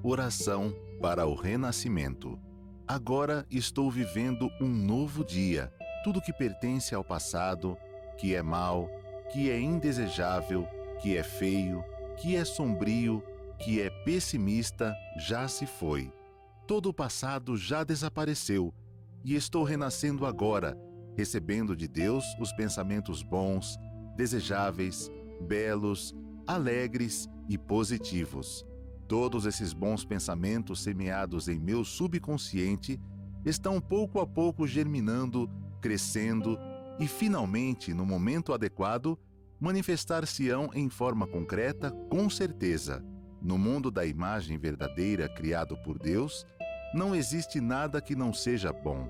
Oração para o renascimento. Agora estou vivendo um novo dia. Tudo que pertence ao passado, que é mau, que é indesejável, que é feio, que é sombrio, que é pessimista, já se foi. Todo o passado já desapareceu e estou renascendo agora, recebendo de Deus os pensamentos bons, desejáveis, belos, alegres e positivos. Todos esses bons pensamentos semeados em meu subconsciente estão pouco a pouco germinando, crescendo e, finalmente, no momento adequado, manifestar-se-ão em forma concreta, com certeza. No mundo da imagem verdadeira criado por Deus, não existe nada que não seja bom.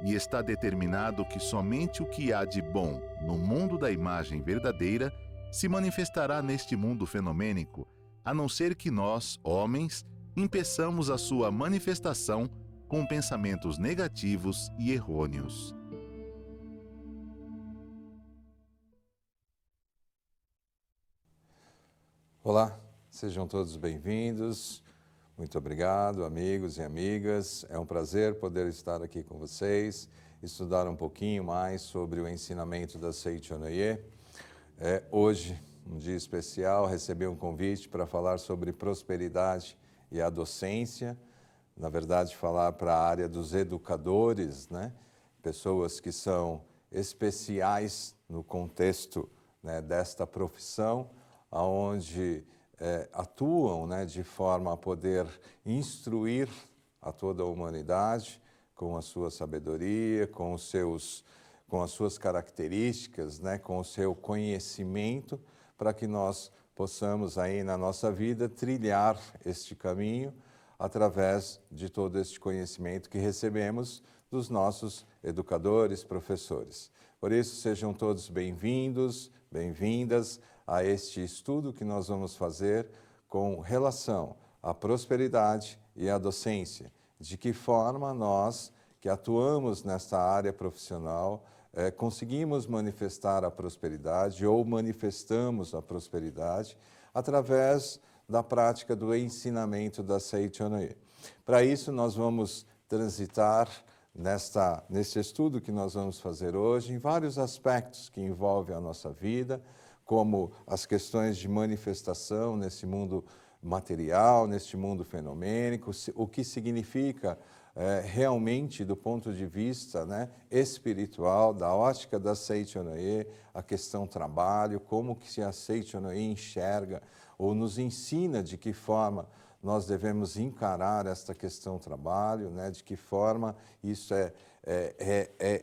E está determinado que somente o que há de bom no mundo da imagem verdadeira se manifestará neste mundo fenomênico, a não ser que nós, homens, impeçamos a sua manifestação com pensamentos negativos e errôneos. Olá, sejam todos bem-vindos. Muito obrigado, amigos e amigas. É um prazer poder estar aqui com vocês, estudar um pouquinho mais sobre o ensinamento da Seichonoye. Hoje, um dia especial, recebi um convite para falar sobre prosperidade e a docência. Na verdade, falar para a área dos educadores, né? Pessoas que são especiais no contexto, né, desta profissão, onde atuam, né, de forma a poder instruir a toda a humanidade com a sua sabedoria, com as suas características, né, com o seu conhecimento, para que nós possamos aí na nossa vida trilhar este caminho através de todo este conhecimento que recebemos dos nossos educadores, professores. Por isso, sejam todos bem-vindos, bem-vindas a este estudo que nós vamos fazer com relação à prosperidade e à docência. De que forma nós, que atuamos nesta área profissional, conseguimos manifestar a prosperidade ou manifestamos a prosperidade através da prática do ensinamento da Seichonoye. Para isso, nós vamos transitar nesse estudo que nós vamos fazer hoje em vários aspectos que envolvem a nossa vida, como as questões de manifestação nesse mundo material, neste mundo fenomênico, o que significa realmente do ponto de vista, né, espiritual, da ótica da Seichonoye, a questão trabalho, como que a Seichonoye enxerga ou nos ensina de que forma nós devemos encarar esta questão trabalho, né, de que forma isso é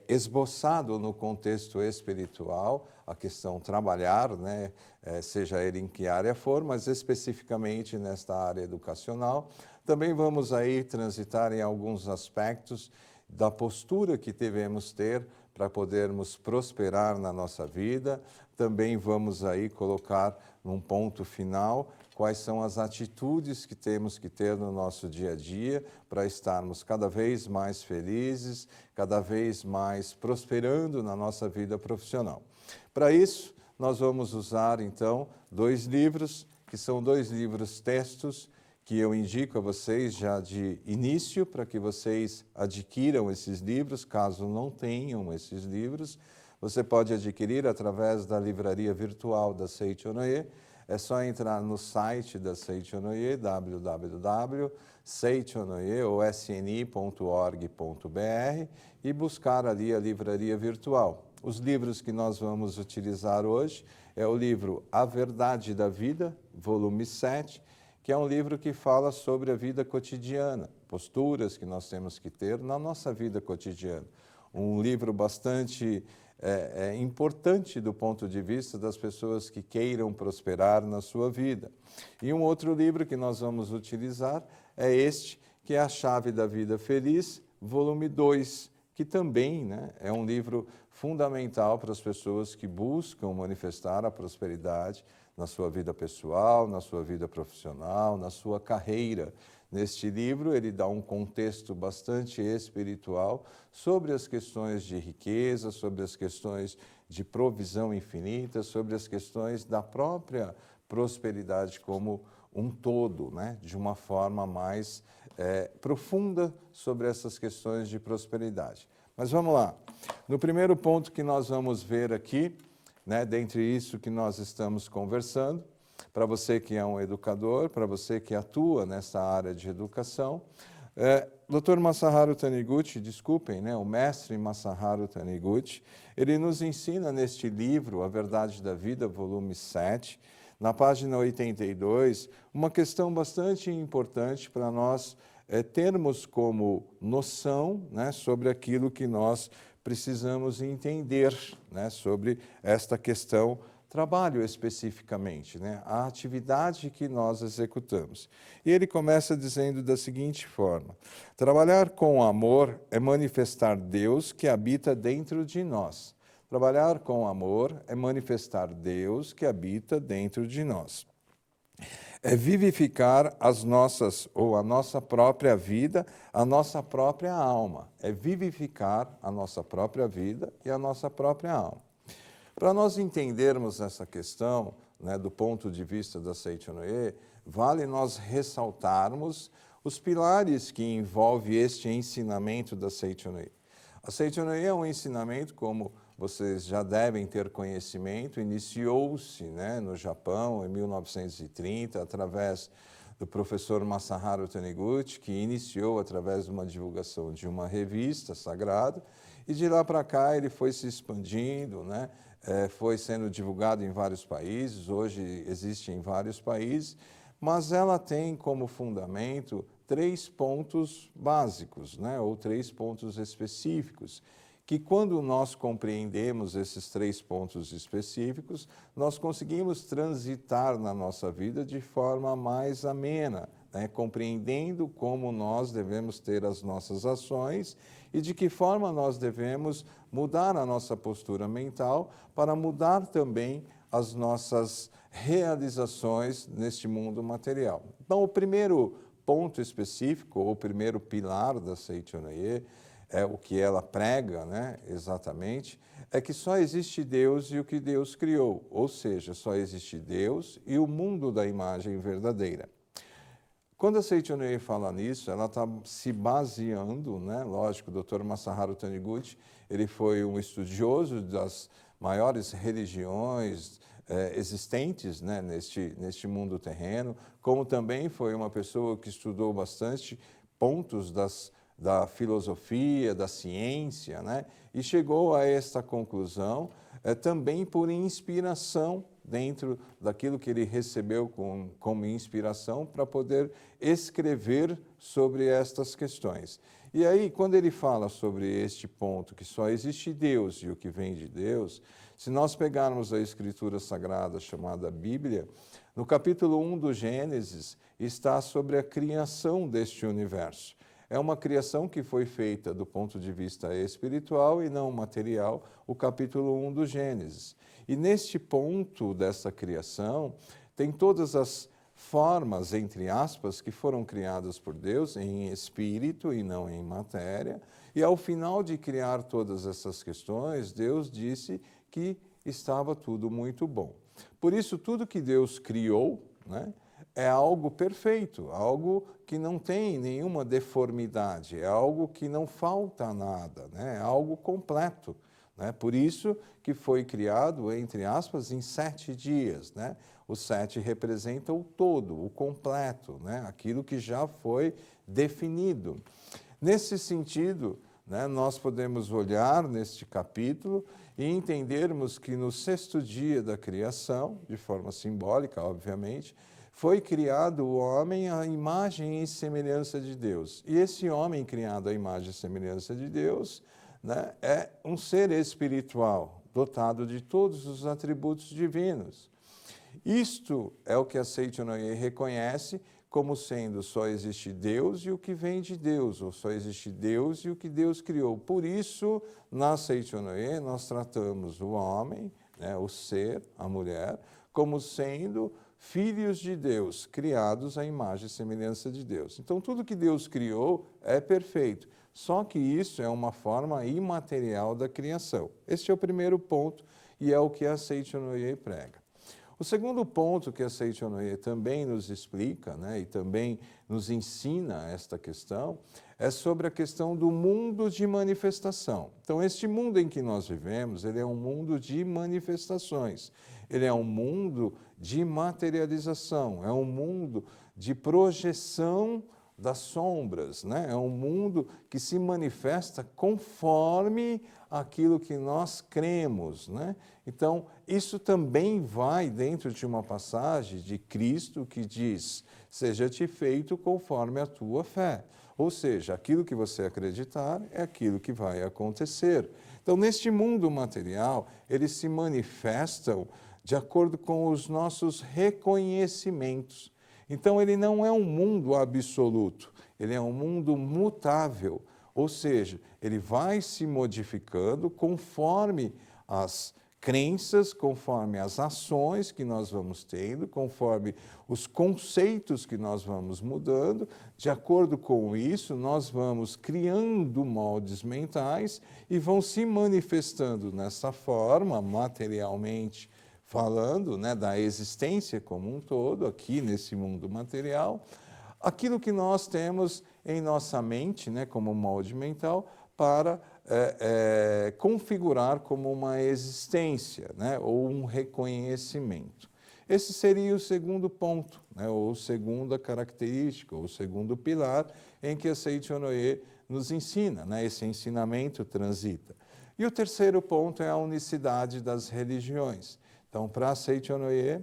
esboçado no contexto espiritual, a questão trabalhar, né, seja ele em que área for, mas especificamente nesta área educacional. Também vamos aí transitar em alguns aspectos da postura que devemos ter para podermos prosperar na nossa vida. Também vamos aí colocar num ponto final quais são as atitudes que temos que ter no nosso dia a dia para estarmos cada vez mais felizes, cada vez mais prosperando na nossa vida profissional. Para isso, nós vamos usar, então, dois livros, que são dois livros textos, que eu indico a vocês já de início, para que vocês adquiram esses livros, caso não tenham esses livros. Você pode adquirir através da livraria virtual da Seichonoye. É só entrar no site da Seichonoye, www.seichonoye.org.br e buscar ali a livraria virtual. Os livros que nós vamos utilizar hoje é o livro A Verdade da Vida, volume 7, que é um livro que fala sobre a vida cotidiana, posturas que nós temos que ter na nossa vida cotidiana. Um livro bastante importante do ponto de vista das pessoas que queiram prosperar na sua vida. E um outro livro que nós vamos utilizar é este, que é A Chave da Vida Feliz, volume 2, que também, né, é um livro fundamental para as pessoas que buscam manifestar a prosperidade na sua vida pessoal, na sua vida profissional, na sua carreira. Neste livro, ele dá um contexto bastante espiritual sobre as questões de riqueza, sobre as questões de provisão infinita, sobre as questões da própria prosperidade como um todo, né? De uma forma mais profunda sobre essas questões de prosperidade. Mas vamos lá. No primeiro ponto que nós vamos ver aqui, né, dentre isso que nós estamos conversando, para você que é um educador, para você que atua nessa área de educação, Dr. Masaharu Taniguchi, desculpem, né, o mestre Masaharu Taniguchi, ele nos ensina neste livro, A Verdade da Vida, volume 7, na página 82, uma questão bastante importante para nós termos como noção, né, sobre aquilo que nós precisamos entender, né, sobre esta questão trabalho especificamente, né, a atividade que nós executamos. E ele começa dizendo da seguinte forma: trabalhar com amor é manifestar Deus que habita dentro de nós. Trabalhar com amor é manifestar Deus que habita dentro de nós. É vivificar as nossas, ou a nossa própria vida, a nossa própria alma. É vivificar a nossa própria vida e a nossa própria alma. Para nós entendermos essa questão, né, do ponto de vista da Seichonoye, vale nós ressaltarmos os pilares que envolvem este ensinamento da Seichonoye. A Seichonoye é um ensinamento, como vocês já devem ter conhecimento, iniciou-se, né, no Japão em 1930, através do professor Masaharu Taniguchi, que iniciou através de uma divulgação de uma revista sagrada, e de lá para cá ele foi se expandindo, né, foi sendo divulgado em vários países, hoje existe em vários países, mas ela tem como fundamento 3 pontos básicos, né, ou 3 pontos específicos, que quando nós compreendemos esses 3 pontos específicos, nós conseguimos transitar na nossa vida de forma mais amena, né, compreendendo como nós devemos ter as nossas ações e de que forma nós devemos mudar a nossa postura mental para mudar também as nossas realizações neste mundo material. Então, o primeiro ponto específico, ou o primeiro pilar da Seichonoye, é o que ela prega, né, exatamente, é que só existe Deus e o que Deus criou, ou seja, só existe Deus e o mundo da imagem verdadeira. Quando a Seichonoye fala nisso, ela está se baseando, né, lógico, o Dr. Masaharu Taniguchi, ele foi um estudioso das maiores religiões existentes, né, neste mundo terreno, como também foi uma pessoa que estudou bastante pontos da filosofia, da ciência, né? E chegou a esta conclusão também por inspiração, dentro daquilo que ele recebeu como inspiração para poder escrever sobre estas questões. E aí, quando ele fala sobre este ponto, que só existe Deus e o que vem de Deus, se nós pegarmos a Escritura Sagrada chamada Bíblia, no capítulo 1 do Gênesis, está sobre a criação deste universo. É uma criação que foi feita do ponto de vista espiritual e não material, o capítulo 1 do Gênesis. E neste ponto dessa criação, tem todas as formas, entre aspas, que foram criadas por Deus em espírito e não em matéria. E ao final de criar todas essas questões, Deus disse que estava tudo muito bom. Por isso, tudo que Deus criou, né, é algo perfeito, algo que não tem nenhuma deformidade, é algo que não falta nada, né? É algo completo, né? Por isso que foi criado, entre aspas, em 7 dias, né? O 7 representa o todo, o completo, né? Aquilo que já foi definido. Nesse sentido, né, nós podemos olhar neste capítulo e entendermos que no 6º dia da criação, de forma simbólica, obviamente, foi criado o homem à imagem e semelhança de Deus. E esse homem criado à imagem e semelhança de Deus, né, é um ser espiritual, dotado de todos os atributos divinos. Isto é o que a Seichonoye reconhece como sendo só existe Deus e o que vem de Deus, ou só existe Deus e o que Deus criou. Por isso, na Seichonoye, nós tratamos o homem, né, o ser, a mulher, como sendo filhos de Deus, criados à imagem e semelhança de Deus. Então, tudo que Deus criou é perfeito, só que isso é uma forma imaterial da criação. Este é o primeiro ponto e é o que a Seichonoye prega. O segundo ponto que a Seichonoye também nos explica, né, e também nos ensina esta questão, é sobre a questão do mundo de manifestação. Então, este mundo em que nós vivemos, ele é um mundo de manifestações, ele é um mundo de materialização, é um mundo de projeção das sombras, né? É um mundo que se manifesta conforme aquilo que nós cremos, né? Então, isso também vai dentro de uma passagem de Cristo que diz: seja-te feito conforme a tua fé. Ou seja, aquilo que você acreditar é aquilo que vai acontecer. Então, neste mundo material, eles se manifestam de acordo com os nossos reconhecimentos. Então, ele não é um mundo absoluto, ele é um mundo mutável, ou seja, ele vai se modificando conforme as crenças, conforme as ações que nós vamos tendo, conforme os conceitos que nós vamos mudando. De acordo com isso, nós vamos criando moldes mentais e vão se manifestando nessa forma, materialmente falando, né, da existência como um todo, aqui nesse mundo material, aquilo que nós temos em nossa mente, né, como molde mental, para configurar como uma existência, né, ou um reconhecimento. Esse seria o segundo ponto, né, ou segunda característica, ou segundo pilar em que a Seichonoye nos ensina, né, esse ensinamento transita. E o terceiro ponto é a unicidade das religiões. Então, para a Seichonoye,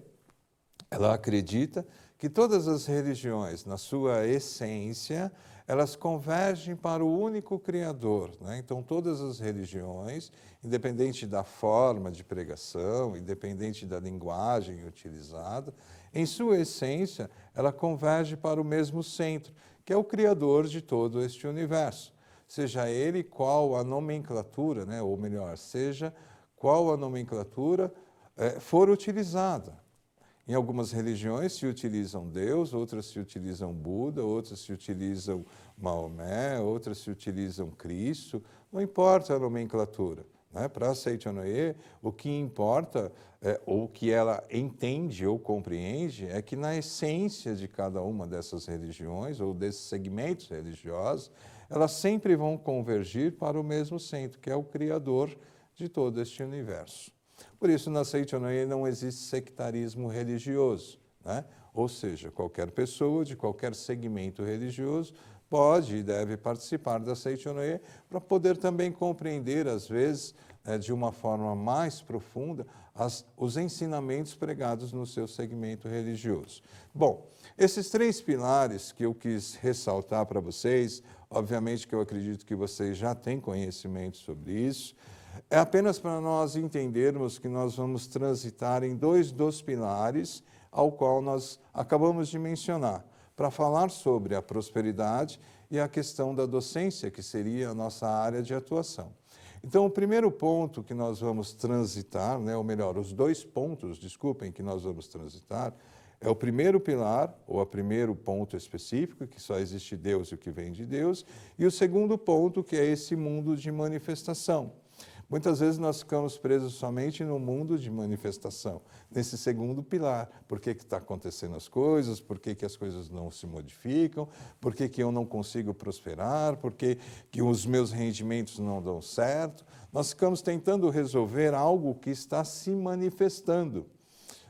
ela acredita que todas as religiões, na sua essência, elas convergem para o único Criador, né? Então, todas as religiões, independente da forma de pregação, independente da linguagem utilizada, em sua essência, ela converge para o mesmo centro, que é o Criador de todo este universo. Seja ele qual a nomenclatura, né? Ou melhor, seja qual a nomenclatura for utilizada. Em algumas religiões se utilizam Deus, outras se utilizam Buda, outras se utilizam Maomé, outras se utilizam Cristo, não importa a nomenclatura. Né? Para a Seichonoye, o que importa, ou o que ela entende ou compreende, é que na essência de cada uma dessas religiões, ou desses segmentos religiosos, elas sempre vão convergir para o mesmo centro, que é o Criador de todo este universo. Por isso, na Seichonoye não existe sectarismo religioso, né? Ou seja, qualquer pessoa de qualquer segmento religioso pode e deve participar da Seichonoye para poder também compreender, às vezes, de uma forma mais profunda, os ensinamentos pregados no seu segmento religioso. Bom, esses três pilares que eu quis ressaltar para vocês, obviamente que eu acredito que vocês já têm conhecimento sobre isso, é apenas para nós entendermos que nós vamos transitar em dois dos pilares ao qual nós acabamos de mencionar, para falar sobre a prosperidade e a questão da docência, que seria a nossa área de atuação. Então, o primeiro ponto que nós vamos transitar, né, ou melhor, os dois pontos, desculpem, que nós vamos transitar, é o primeiro pilar, ou o primeiro ponto específico, que só existe Deus e o que vem de Deus, e o segundo ponto, que é esse mundo de manifestação. Muitas vezes nós ficamos presos somente no mundo de manifestação, nesse segundo pilar. Por que está acontecendo as coisas? Por que as coisas não se modificam? Por que eu não consigo prosperar? Por que os meus rendimentos não dão certo? Nós ficamos tentando resolver algo que está se manifestando,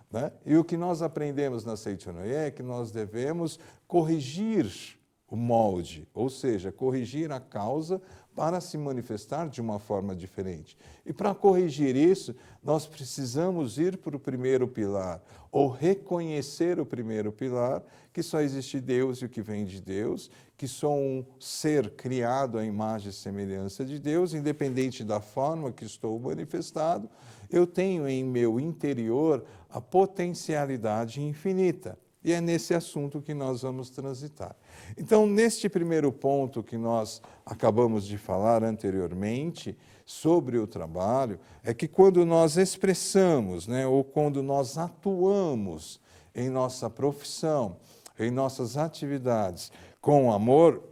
né? E o que nós aprendemos na Seichonoye é que nós devemos corrigir o molde, ou seja, corrigir a causa para se manifestar de uma forma diferente. E para corrigir isso, nós precisamos ir para o primeiro pilar, ou reconhecer o primeiro pilar, que só existe Deus e o que vem de Deus, que sou um ser criado à imagem e semelhança de Deus, independente da forma que estou manifestado, eu tenho em meu interior a potencialidade infinita. E é nesse assunto que nós vamos transitar. Então, neste primeiro ponto que nós acabamos de falar anteriormente sobre o trabalho, é que quando nós expressamos, né, ou quando nós atuamos em nossa profissão, em nossas atividades com amor,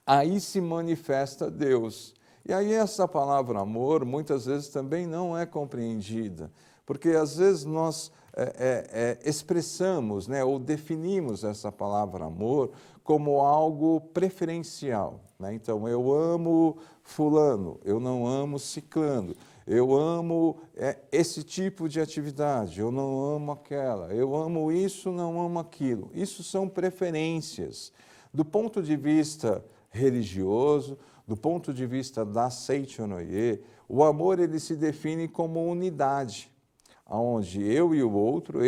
aí se manifesta Deus. E aí essa palavra amor muitas vezes também não é compreendida, porque às vezes nós expressamos, né, ou definimos essa palavra amor como algo preferencial, né? Então, eu amo fulano, eu não amo ciclano. Eu amo esse tipo de atividade, eu não amo aquela. Eu amo isso, não amo aquilo. Isso são preferências. Do ponto de vista religioso, do ponto de vista da Seichonoye, o amor ele se define como unidade, onde eu e o outro,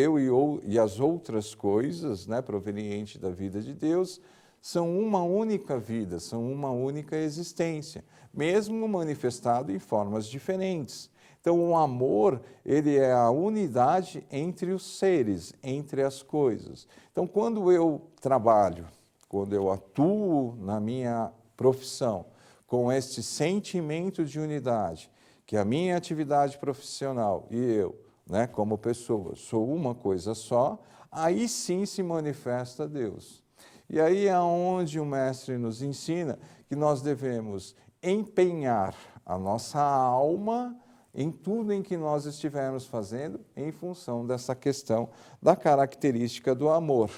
e as outras coisas, né, provenientes da vida de Deus, são uma única vida, são uma única existência, mesmo manifestado em formas diferentes. Então, o amor, ele é a unidade entre os seres, entre as coisas. Então, quando eu trabalho, quando eu atuo na minha profissão, com este sentimento de unidade, que a minha atividade profissional e eu, né, como pessoa, sou uma coisa só, aí sim se manifesta Deus. E aí é onde o Mestre nos ensina que nós devemos empenhar a nossa alma em tudo em que nós estivermos fazendo, em função dessa questão da característica do amor.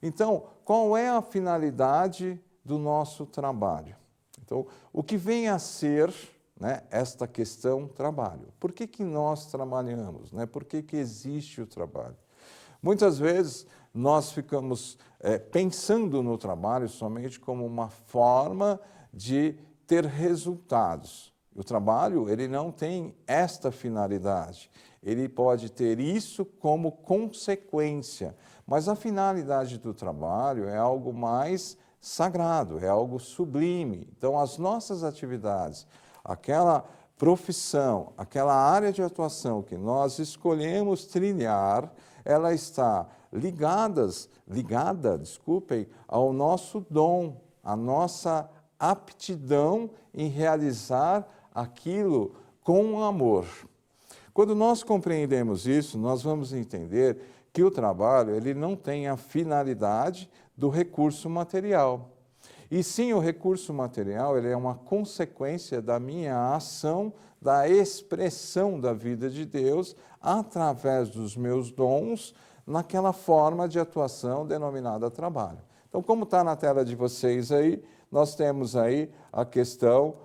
Então, qual é a finalidade do nosso trabalho? Então, o que vem a ser, né, esta questão trabalho? Por que nós trabalhamos? Né? Por que existe o trabalho? Muitas vezes nós ficamos pensando no trabalho somente como uma forma de ter resultados. O trabalho ele não tem esta finalidade. Ele pode ter isso como consequência, mas a finalidade do trabalho é algo mais sagrado, é algo sublime. Então, as nossas atividades, aquela profissão, aquela área de atuação que nós escolhemos trilhar, ela está ligada, ao nosso dom, à nossa aptidão em realizar aquilo com amor. Quando nós compreendemos isso, nós vamos entender que o trabalho ele não tem a finalidade do recurso material. E sim, o recurso material ele é uma consequência da minha ação, da expressão da vida de Deus através dos meus dons naquela forma de atuação denominada trabalho. Então, como está na tela de vocês aí, nós temos aí a questão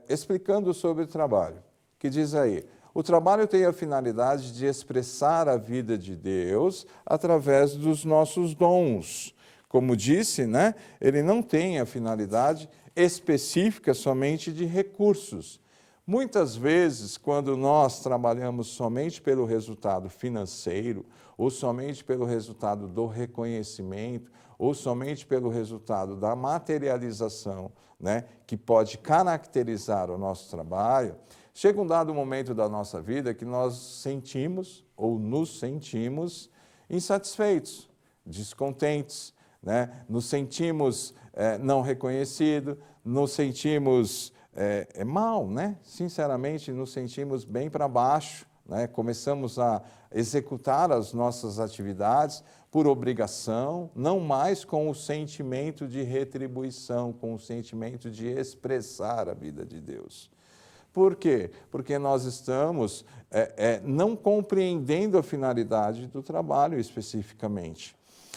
explicando sobre o trabalho, que diz aí, o trabalho tem a finalidade de expressar a vida de Deus através dos nossos dons. Como disse, né, ele não tem a finalidade específica somente de recursos. Muitas vezes, quando nós trabalhamos somente pelo resultado financeiro, ou somente pelo resultado do reconhecimento, ou somente pelo resultado da materialização, né, que pode caracterizar o nosso trabalho, chega um dado momento da nossa vida que nós sentimos, ou nos sentimos, insatisfeitos, descontentes, né? Nos sentimos não reconhecidos, nos sentimos mal, né? Sinceramente, nos sentimos bem para baixo, né? Começamos a executar as nossas atividades por obrigação, não mais com o sentimento de retribuição, com o sentimento de expressar a vida de Deus. Por quê? Porque nós estamos não compreendendo a finalidade do trabalho especificamente.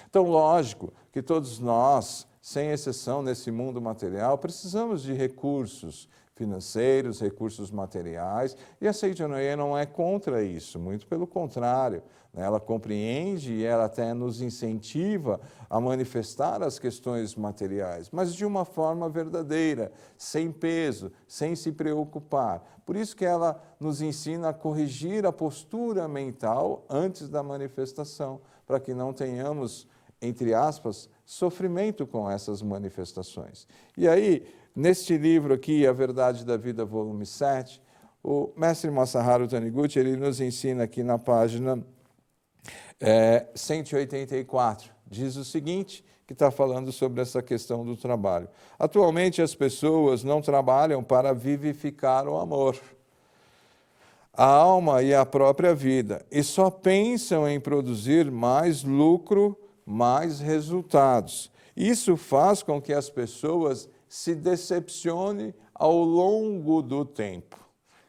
Então, lógico que todos nós, sem exceção nesse mundo material, precisamos de recursos financeiros, recursos materiais, e a Seichonoye não é contra isso, muito pelo contrário, né? Ela compreende e ela até nos incentiva a manifestar as questões materiais, mas de uma forma verdadeira, sem peso, sem se preocupar. Por isso que ela nos ensina a corrigir a postura mental antes da manifestação, para que não tenhamos, entre aspas, sofrimento com essas manifestações. E aí, neste livro aqui, A Verdade da Vida, volume 7, o mestre Masaharu Taniguchi, ele nos ensina aqui na página 184, diz o seguinte, que está falando sobre essa questão do trabalho. Atualmente, as pessoas não trabalham para vivificar o amor, a alma e a própria vida, e só pensam em produzir mais lucro, mais resultados. Isso faz com que as pessoas se decepcionem ao longo do tempo,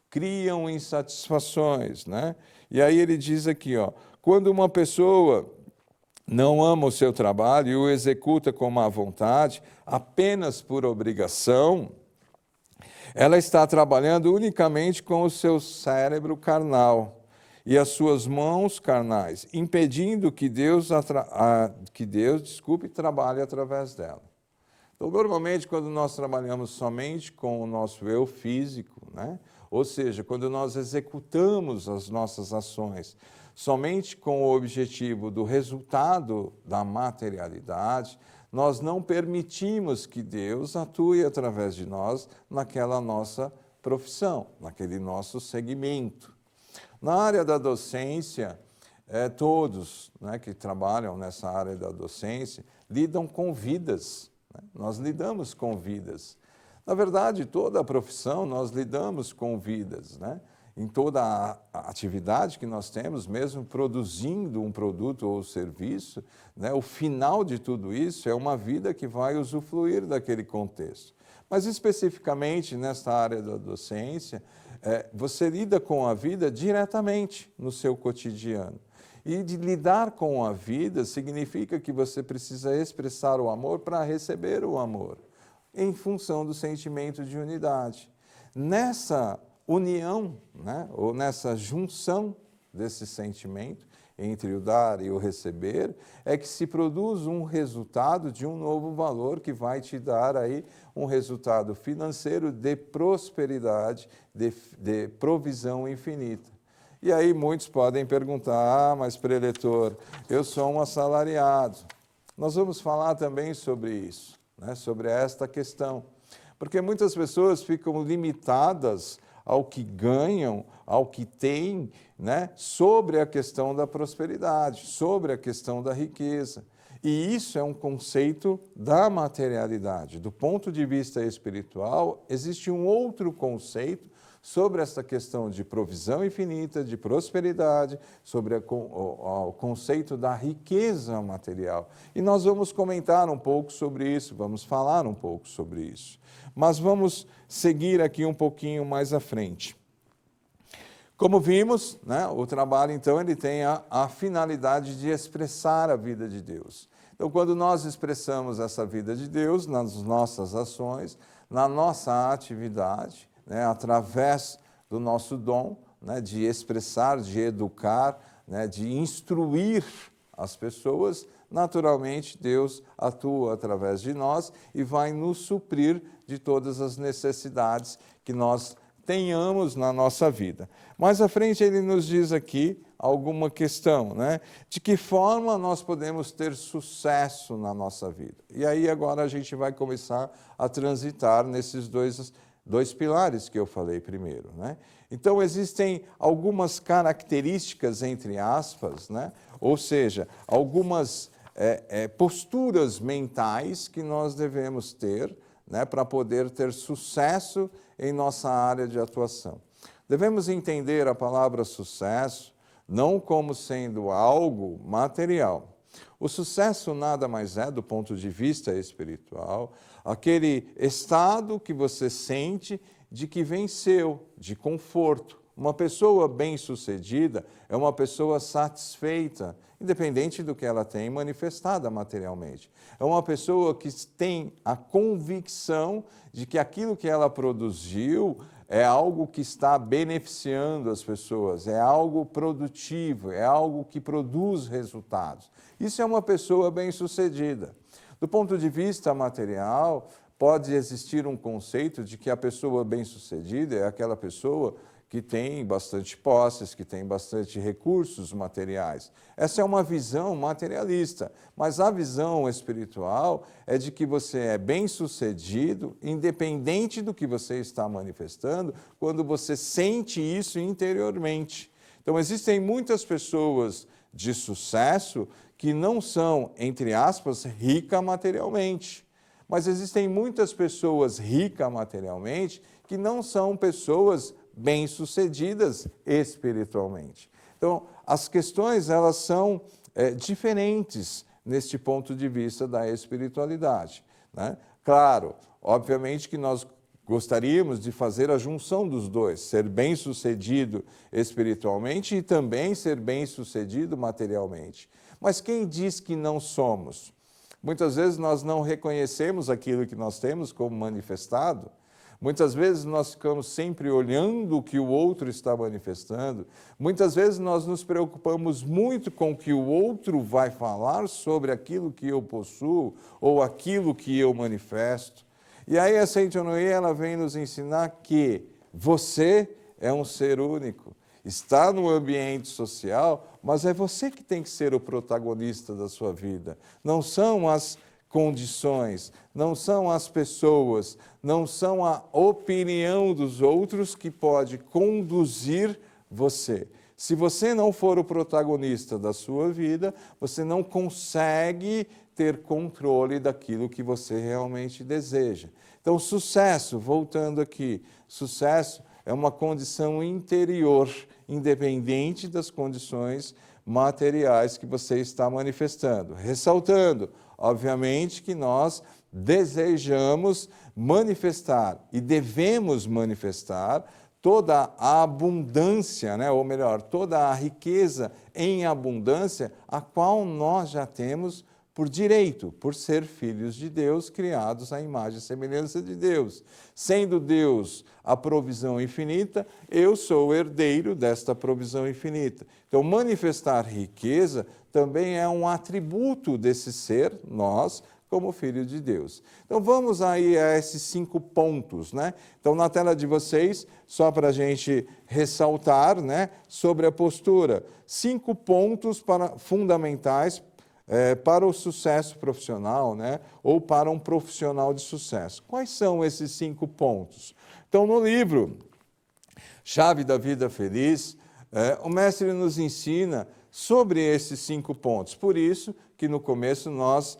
criam insatisfações, né? E aí ele diz aqui, ó, Quando uma pessoa não ama o seu trabalho e o executa com má vontade, apenas por obrigação, ela está trabalhando unicamente com o seu cérebro carnal e as suas mãos carnais, impedindo que Deus trabalhe através dela. Então, normalmente, quando nós trabalhamos somente com o nosso eu físico, né? Ou seja, quando nós executamos as nossas ações somente com o objetivo do resultado da materialidade, nós não permitimos que Deus atue através de nós naquela nossa profissão, naquele nosso segmento. Na área da docência, todos, né, que trabalham nessa área da docência lidam com vidas, né? Nós lidamos com vidas. Na verdade, toda a profissão nós lidamos com vidas, né? Em toda a atividade que nós temos, mesmo produzindo um produto ou serviço, né, o final de tudo isso é uma vida que vai usufruir daquele contexto. Mas especificamente nesta área da docência, você lida com a vida diretamente no seu cotidiano. E de lidar com a vida significa que você precisa expressar o amor para receber o amor, em função do sentimento de unidade. Nessa união, né, ou nessa junção desse sentimento entre o dar e o receber, é que se produz um resultado de um novo valor que vai te dar aí um resultado financeiro de prosperidade, de provisão infinita. E aí muitos podem perguntar, mas preletor, eu sou um assalariado. Nós vamos falar também sobre isso, né, sobre esta questão, porque muitas pessoas ficam limitadas ao que ganham, ao que têm, né, sobre a questão da prosperidade, sobre a questão da riqueza. E isso é um conceito da materialidade. Do ponto de vista espiritual, existe um outro conceito sobre essa questão de provisão infinita, de prosperidade, sobre o conceito da riqueza material. E nós vamos comentar um pouco sobre isso, vamos falar um pouco sobre isso. Mas vamos seguir aqui um pouquinho mais à frente. Como vimos, né, o trabalho, então, ele tem a finalidade de expressar a vida de Deus. Então, quando nós expressamos essa vida de Deus nas nossas ações, na nossa atividade, né, através do nosso dom, né, de expressar, de educar, né, de instruir as pessoas, naturalmente Deus atua através de nós e vai nos suprir de todas as necessidades que nós tenhamos na nossa vida. Mais à frente ele nos diz aqui alguma questão, né? De que forma nós podemos ter sucesso na nossa vida. E aí agora a gente vai começar a transitar nesses dois pilares que eu falei primeiro, né? Então existem algumas características, entre aspas, né? Ou seja, algumas posturas mentais que nós devemos ter, né, para poder ter sucesso em nossa área de atuação. Devemos entender a palavra sucesso não como sendo algo material. O sucesso nada mais é, do ponto de vista espiritual, aquele estado que você sente de que venceu, de conforto. Uma pessoa bem-sucedida é uma pessoa satisfeita, independente do que ela tem manifestada materialmente. É uma pessoa que tem a convicção de que aquilo que ela produziu é algo que está beneficiando as pessoas, é algo produtivo, é algo que produz resultados. Isso é uma pessoa bem-sucedida. Do ponto de vista material, pode existir um conceito de que a pessoa bem-sucedida é aquela pessoa que tem bastante posses, que tem bastante recursos materiais. Essa é uma visão materialista, mas a visão espiritual é de que você é bem-sucedido, independente do que você está manifestando, quando você sente isso interiormente. Então, existem muitas pessoas de sucesso que não são, entre aspas, ricas materialmente. Mas existem muitas pessoas ricas materialmente que não são pessoas bem-sucedidas espiritualmente. Então, as questões elas são diferentes neste ponto de vista da espiritualidade, né? Claro, obviamente que nós Gostaríamos de fazer a junção dos dois, ser bem-sucedido espiritualmente e também ser bem-sucedido materialmente. Mas quem diz que não somos? Muitas vezes nós não reconhecemos aquilo que nós temos como manifestado. Muitas vezes nós ficamos sempre olhando o que o outro está manifestando. Muitas vezes nós nos preocupamos muito com o que o outro vai falar sobre aquilo que eu possuo ou aquilo que eu manifesto. E aí a Saint Honoré, ela vem nos ensinar que você é um ser único. Está no ambiente social, mas é você que tem que ser o protagonista da sua vida. Não são as condições, não são as pessoas, não são a opinião dos outros que pode conduzir você. Se você não for o protagonista da sua vida, você não consegue ter controle daquilo que você realmente deseja. Então, sucesso, voltando aqui, sucesso é uma condição interior, independente das condições materiais que você está manifestando. Ressaltando, obviamente, que nós desejamos manifestar e devemos manifestar toda a abundância, ou melhor, toda a riqueza em abundância, a qual nós já temos por direito, por ser filhos de Deus, criados à imagem e semelhança de Deus. Sendo Deus a provisão infinita, eu sou herdeiro desta provisão infinita. Então, manifestar riqueza também é um atributo desse ser, nós, como filhos de Deus. Então, vamos aí a esses 5 pontos, Então, na tela de vocês, só para a gente ressaltar, sobre a postura, 5 pontos fundamentais para o sucesso profissional, ou para um profissional de sucesso. Quais são esses 5 pontos? Então, no livro Chave da Vida Feliz, o mestre nos ensina sobre esses 5 pontos. Por isso que no começo nós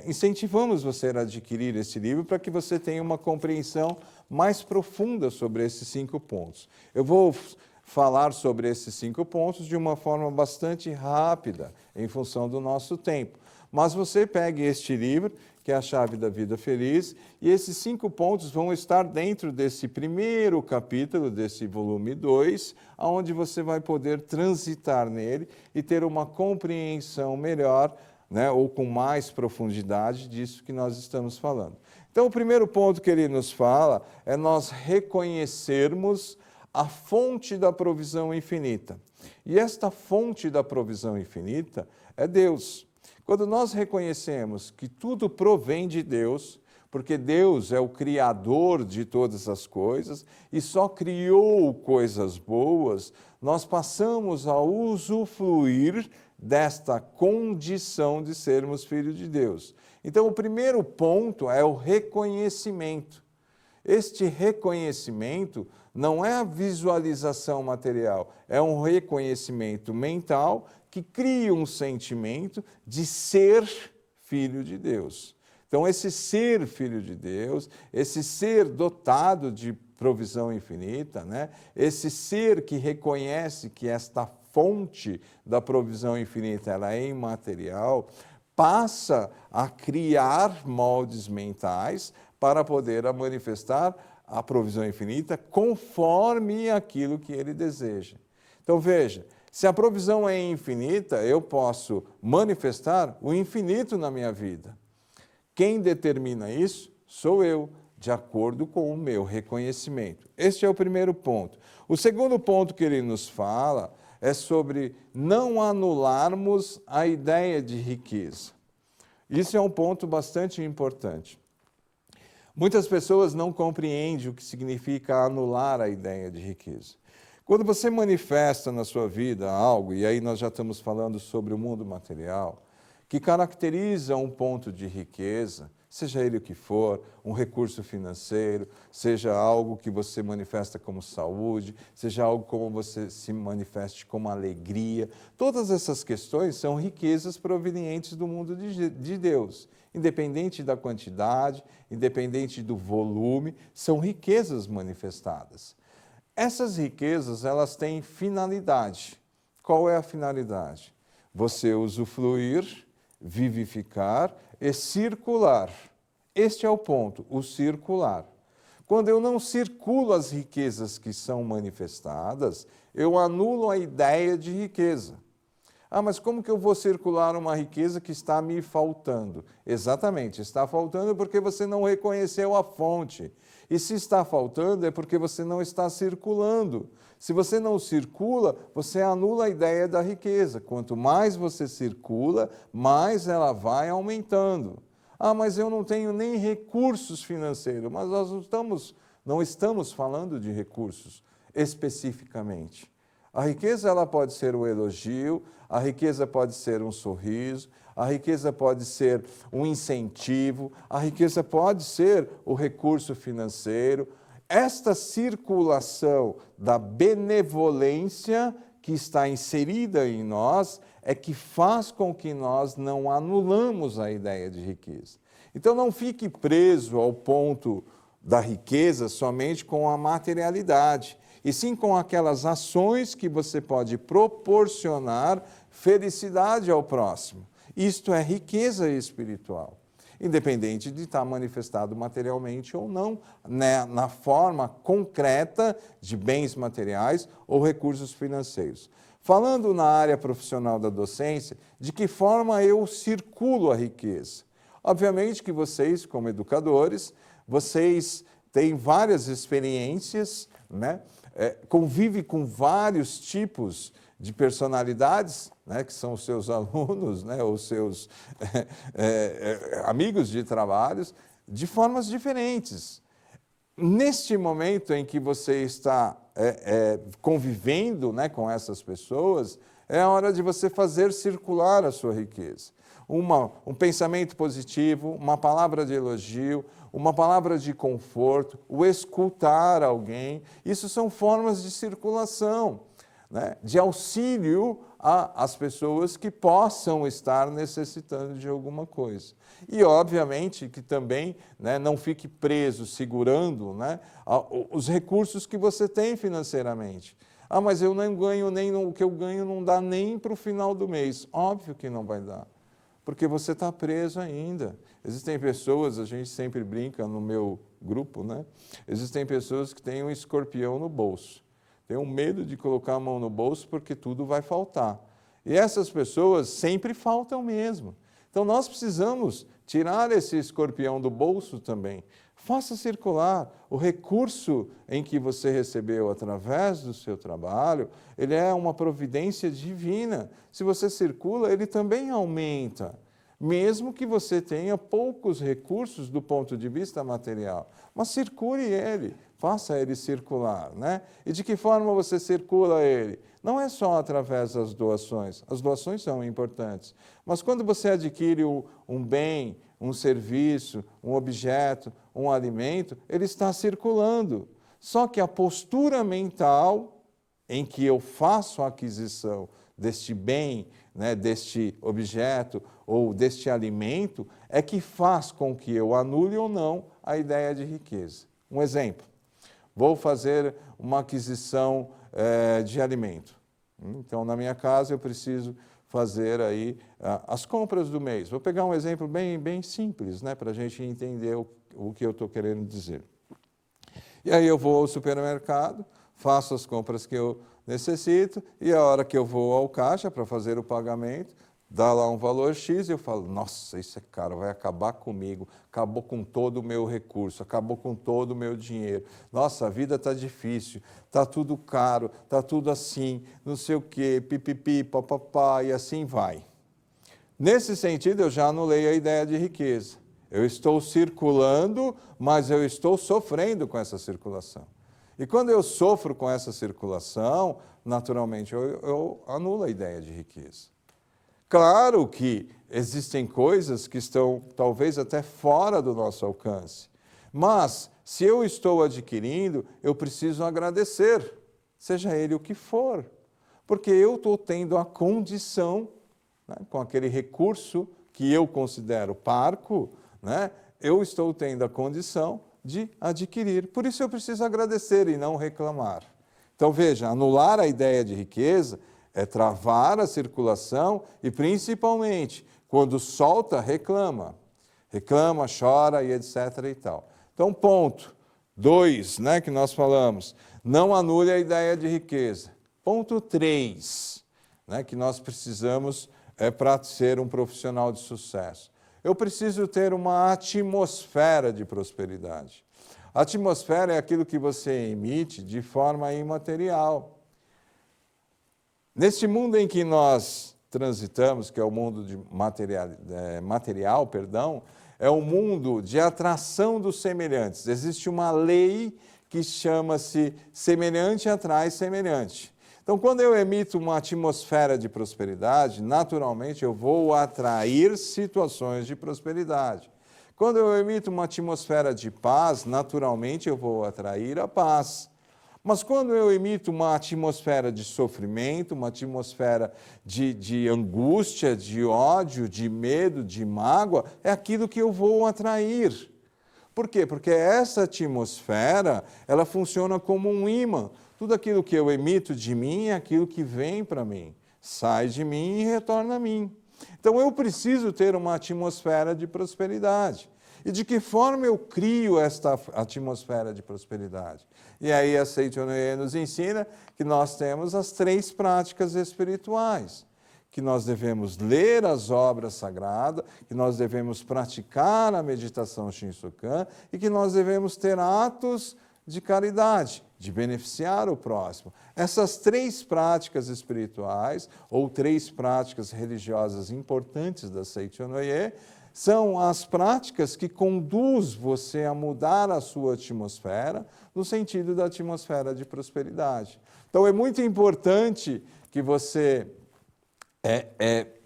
incentivamos você a adquirir esse livro para que você tenha uma compreensão mais profunda sobre esses 5 pontos. Eu vou falar sobre esses 5 pontos de uma forma bastante rápida, em função do nosso tempo. Mas você pegue este livro, que é a Chave da Vida Feliz, e esses 5 pontos vão estar dentro desse primeiro capítulo, desse volume 2, onde você vai poder transitar nele e ter uma compreensão melhor, ou com mais profundidade disso que nós estamos falando. Então, o primeiro ponto que ele nos fala é nós reconhecermos a fonte da provisão infinita. E esta fonte da provisão infinita é Deus. Quando nós reconhecemos que tudo provém de Deus, porque Deus é o criador de todas as coisas e só criou coisas boas, nós passamos a usufruir desta condição de sermos filhos de Deus. Então, o primeiro ponto é o reconhecimento. Este reconhecimento não é a visualização material, é um reconhecimento mental que cria um sentimento de ser filho de Deus. Então, esse ser filho de Deus, esse ser dotado de provisão infinita, esse ser que reconhece que esta fonte da provisão infinita ela é imaterial, passa a criar moldes mentais para poder manifestar a provisão infinita conforme aquilo que ele deseja. Então, veja, se a provisão é infinita, eu posso manifestar o infinito na minha vida. Quem determina isso sou eu, de acordo com o meu reconhecimento. Este é o primeiro ponto. O segundo ponto que ele nos fala é sobre não anularmos a ideia de riqueza. Isso é um ponto bastante importante. Muitas pessoas não compreendem o que significa anular a ideia de riqueza. Quando você manifesta na sua vida algo, e aí nós já estamos falando sobre o mundo material, que caracteriza um ponto de riqueza, seja ele o que for, um recurso financeiro, seja algo que você manifesta como saúde, seja algo como você se manifeste como alegria, todas essas questões são riquezas provenientes do mundo de Deus. Independente da quantidade, independente do volume, são riquezas manifestadas. Essas riquezas, elas têm finalidade. Qual é a finalidade? Você usufruir, vivificar e circular. Este é o ponto, o circular. Quando eu não circulo as riquezas que são manifestadas, eu anulo a ideia de riqueza. Ah, mas como que eu vou circular uma riqueza que está me faltando? Exatamente, está faltando porque você não reconheceu a fonte. E se está faltando é porque você não está circulando. Se você não circula, você anula a ideia da riqueza. Quanto mais você circula, mais ela vai aumentando. Ah, mas eu não tenho nem recursos financeiros. Mas nós não estamos falando de recursos especificamente. A riqueza ela pode ser um elogio, a riqueza pode ser um sorriso, a riqueza pode ser um incentivo, a riqueza pode ser o recurso financeiro. Esta circulação da benevolência que está inserida em nós é que faz com que nós não anulamos a ideia de riqueza. Então não fique preso ao ponto da riqueza somente com a materialidade, e sim com aquelas ações que você pode proporcionar felicidade ao próximo. Isto é riqueza espiritual, independente de estar manifestado materialmente ou não, né, na forma concreta de bens materiais ou recursos financeiros. Falando na área profissional da docência, de que forma eu circulo a riqueza? Obviamente que vocês, como educadores, vocês têm várias experiências, né? Convive com vários tipos de personalidades, né, que são os seus alunos, né, os seus amigos de trabalhos, de formas diferentes. Neste momento em que você está convivendo, né, com essas pessoas, é a hora de você fazer circular a sua riqueza. Um pensamento positivo, uma palavra de elogio, uma palavra de conforto, o escutar alguém, isso são formas de circulação, né, de auxílio às pessoas que possam estar necessitando de alguma coisa. E, obviamente, que também, né, não fique preso, segurando, né, os recursos que você tem financeiramente. Ah, mas eu não ganho nem o que eu ganho não dá nem para o final do mês. Óbvio que não vai dar, porque você está preso ainda. Existem pessoas, a gente sempre brinca no meu grupo, né? Existem pessoas que têm um escorpião no bolso. Tem um medo de colocar a mão no bolso porque tudo vai faltar. E essas pessoas sempre faltam mesmo. Então nós precisamos tirar esse escorpião do bolso também. Faça circular. O recurso em que você recebeu através do seu trabalho, ele é uma providência divina. Se você circula, ele também aumenta, mesmo que você tenha poucos recursos do ponto de vista material. Mas circule ele, faça ele circular, né? E de que forma você circula ele? Não é só através das doações. As doações são importantes. Mas quando você adquire um bem, um serviço, um objeto, um alimento, ele está circulando. Só que a postura mental em que eu faço a aquisição deste bem, né, deste objeto ou deste alimento, é que faz com que eu anule ou não a ideia de riqueza. Um exemplo, vou fazer uma aquisição de alimento. Então, na minha casa, eu preciso fazer aí as compras do mês. Vou pegar um exemplo bem simples, né, para a gente entender o que eu estou querendo dizer. E aí eu vou ao supermercado, faço as compras que eu necessito, e a hora que eu vou ao caixa para fazer o pagamento, dá lá um valor X e eu falo, nossa, isso é caro, vai acabar comigo, acabou com todo o meu recurso, acabou com todo o meu dinheiro. Nossa, a vida está difícil, está tudo caro, está tudo assim, não sei o quê, pipipi, papapá, e assim vai. Nesse sentido, eu já anulei a ideia de riqueza. Eu estou circulando, mas eu estou sofrendo com essa circulação. E quando eu sofro com essa circulação, naturalmente eu anulo a ideia de riqueza. Claro que existem coisas que estão talvez até fora do nosso alcance, mas se eu estou adquirindo, eu preciso agradecer, seja ele o que for, porque eu estou tendo a condição, né, com aquele recurso que eu considero parco, né, eu estou tendo a condição de adquirir. Por isso eu preciso agradecer e não reclamar. Então veja, anular a ideia de riqueza é travar a circulação e, principalmente, quando solta, reclama. Reclama, chora e etc. e tal. Então, ponto. 2, né, que nós falamos, não anule a ideia de riqueza. Ponto 3, né, que nós precisamos para ser um profissional de sucesso. Eu preciso ter uma atmosfera de prosperidade. A atmosfera é aquilo que você emite de forma imaterial. Neste mundo em que nós transitamos, que é o mundo de material, é um mundo de atração dos semelhantes. Existe uma lei que chama-se semelhante atrai semelhante. Então, quando eu emito uma atmosfera de prosperidade, naturalmente eu vou atrair situações de prosperidade. Quando eu emito uma atmosfera de paz, naturalmente eu vou atrair a paz. Mas quando eu emito uma atmosfera de sofrimento, uma atmosfera de angústia, de ódio, de medo, de mágoa, é aquilo que eu vou atrair. Por quê? Porque essa atmosfera, ela funciona como um imã. Tudo aquilo que eu emito de mim é aquilo que vem para mim, sai de mim e retorna a mim. Então eu preciso ter uma atmosfera de prosperidade. E de que forma eu crio esta atmosfera de prosperidade? E aí a Seichonoye nos ensina que nós temos as 3 práticas espirituais, que nós devemos ler as obras sagradas, que nós devemos praticar a meditação Shinsokan e que nós devemos ter atos de caridade, de beneficiar o próximo. Essas 3 práticas espirituais, ou 3 práticas religiosas importantes da Seichonoye, são as práticas que conduz você a mudar a sua atmosfera no sentido da atmosfera de prosperidade. Então é muito importante que você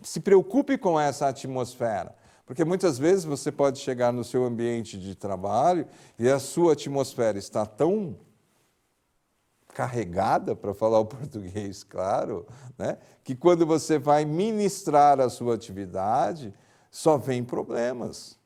se preocupe com essa atmosfera, porque muitas vezes você pode chegar no seu ambiente de trabalho e a sua atmosfera está tão carregada, para falar o português claro, né, que quando você vai ministrar a sua atividade, só vem problemas.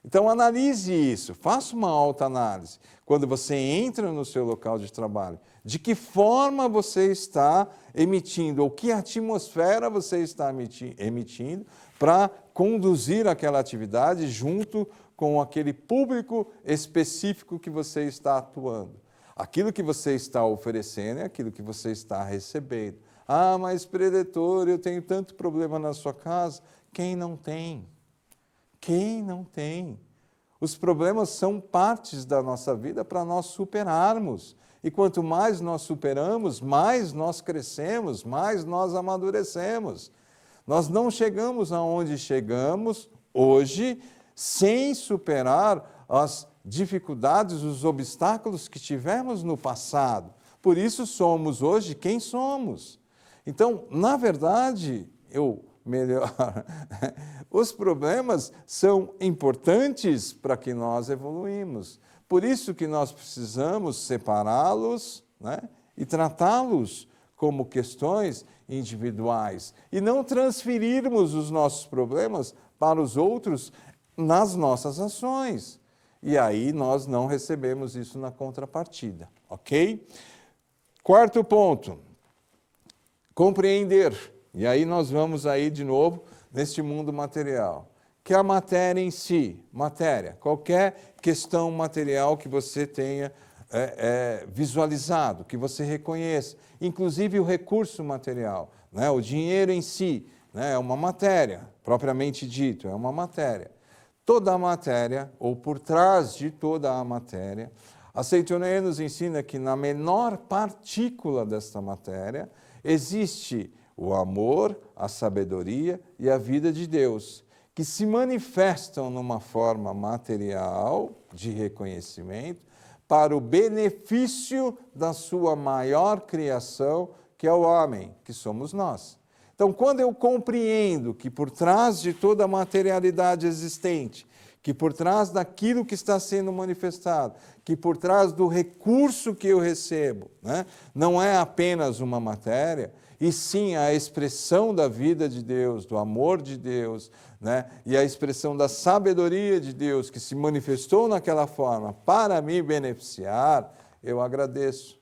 Então analise isso, faça uma autoanálise. Quando você entra no seu local de trabalho, de que forma você está emitindo, ou que atmosfera você está emitindo para conduzir aquela atividade junto com aquele público específico que você está atuando. Aquilo que você está oferecendo é aquilo que você está recebendo. Ah, mas preletor, eu tenho tanto problema na sua casa. Quem não tem? Quem não tem? Os problemas são partes da nossa vida para nós superarmos. E quanto mais nós superamos, mais nós crescemos, mais nós amadurecemos. Nós não chegamos aonde chegamos hoje sem superar as dificuldades, os obstáculos que tivemos no passado. Por isso somos hoje quem somos. Então, na verdade, os problemas são importantes para que nós evoluímos. Por isso que nós precisamos separá-los, né, e tratá-los como questões individuais e não transferirmos os nossos problemas para os outros nas nossas ações. E aí nós não recebemos isso na contrapartida, ok? 4º ponto, compreender. E aí nós vamos aí de novo neste mundo material, que é a matéria em si, matéria, qualquer questão material que você tenha visualizado, que você reconheça, inclusive o recurso material, né? O dinheiro em si, né? É uma matéria, propriamente dito, é uma matéria. Toda a matéria, ou por trás de toda a matéria, a Seichonoye nos ensina que na menor partícula desta matéria existe o amor, a sabedoria e a vida de Deus, que se manifestam numa forma material de reconhecimento para o benefício da sua maior criação, que é o homem, que somos nós. Então, quando eu compreendo que por trás de toda a materialidade existente, que por trás daquilo que está sendo manifestado, que por trás do recurso que eu recebo, né, não é apenas uma matéria, e sim a expressão da vida de Deus, do amor de Deus, né, e a expressão da sabedoria de Deus que se manifestou naquela forma para me beneficiar, eu agradeço.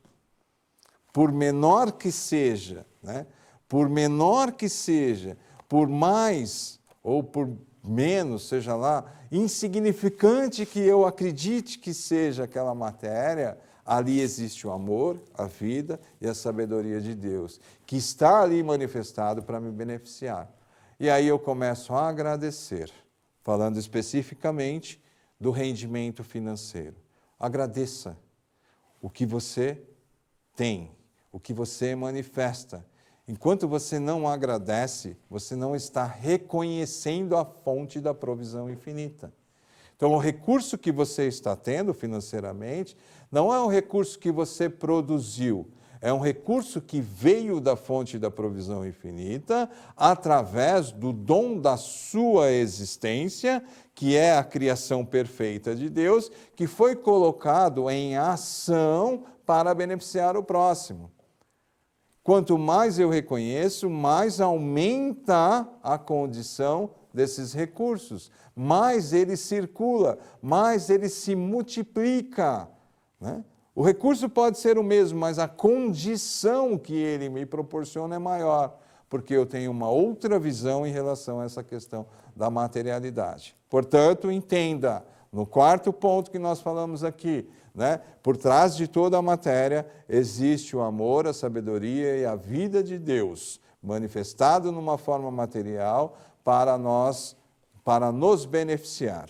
Por menor que seja, né, por menor que seja, por mais ou por menos, seja lá, insignificante que eu acredite que seja aquela matéria, ali existe o amor, a vida e a sabedoria de Deus, que está ali manifestado para me beneficiar. E aí eu começo a agradecer, falando especificamente do rendimento financeiro. Agradeça o que você tem, o que você manifesta. Enquanto você não agradece, você não está reconhecendo a fonte da provisão infinita. Então, o recurso que você está tendo financeiramente não é um recurso que você produziu, é um recurso que veio da fonte da provisão infinita através do dom da sua existência, que é a criação perfeita de Deus, que foi colocado em ação para beneficiar o próximo. Quanto mais eu reconheço, mais aumenta a condição desses recursos, mais ele circula, mais ele se multiplica, né? O recurso pode ser o mesmo, mas a condição que ele me proporciona é maior, porque eu tenho uma outra visão em relação a essa questão da materialidade. Portanto, entenda, no quarto ponto que nós falamos aqui, né, por trás de toda a matéria existe o amor, a sabedoria e a vida de Deus, manifestado numa forma material para nos beneficiar.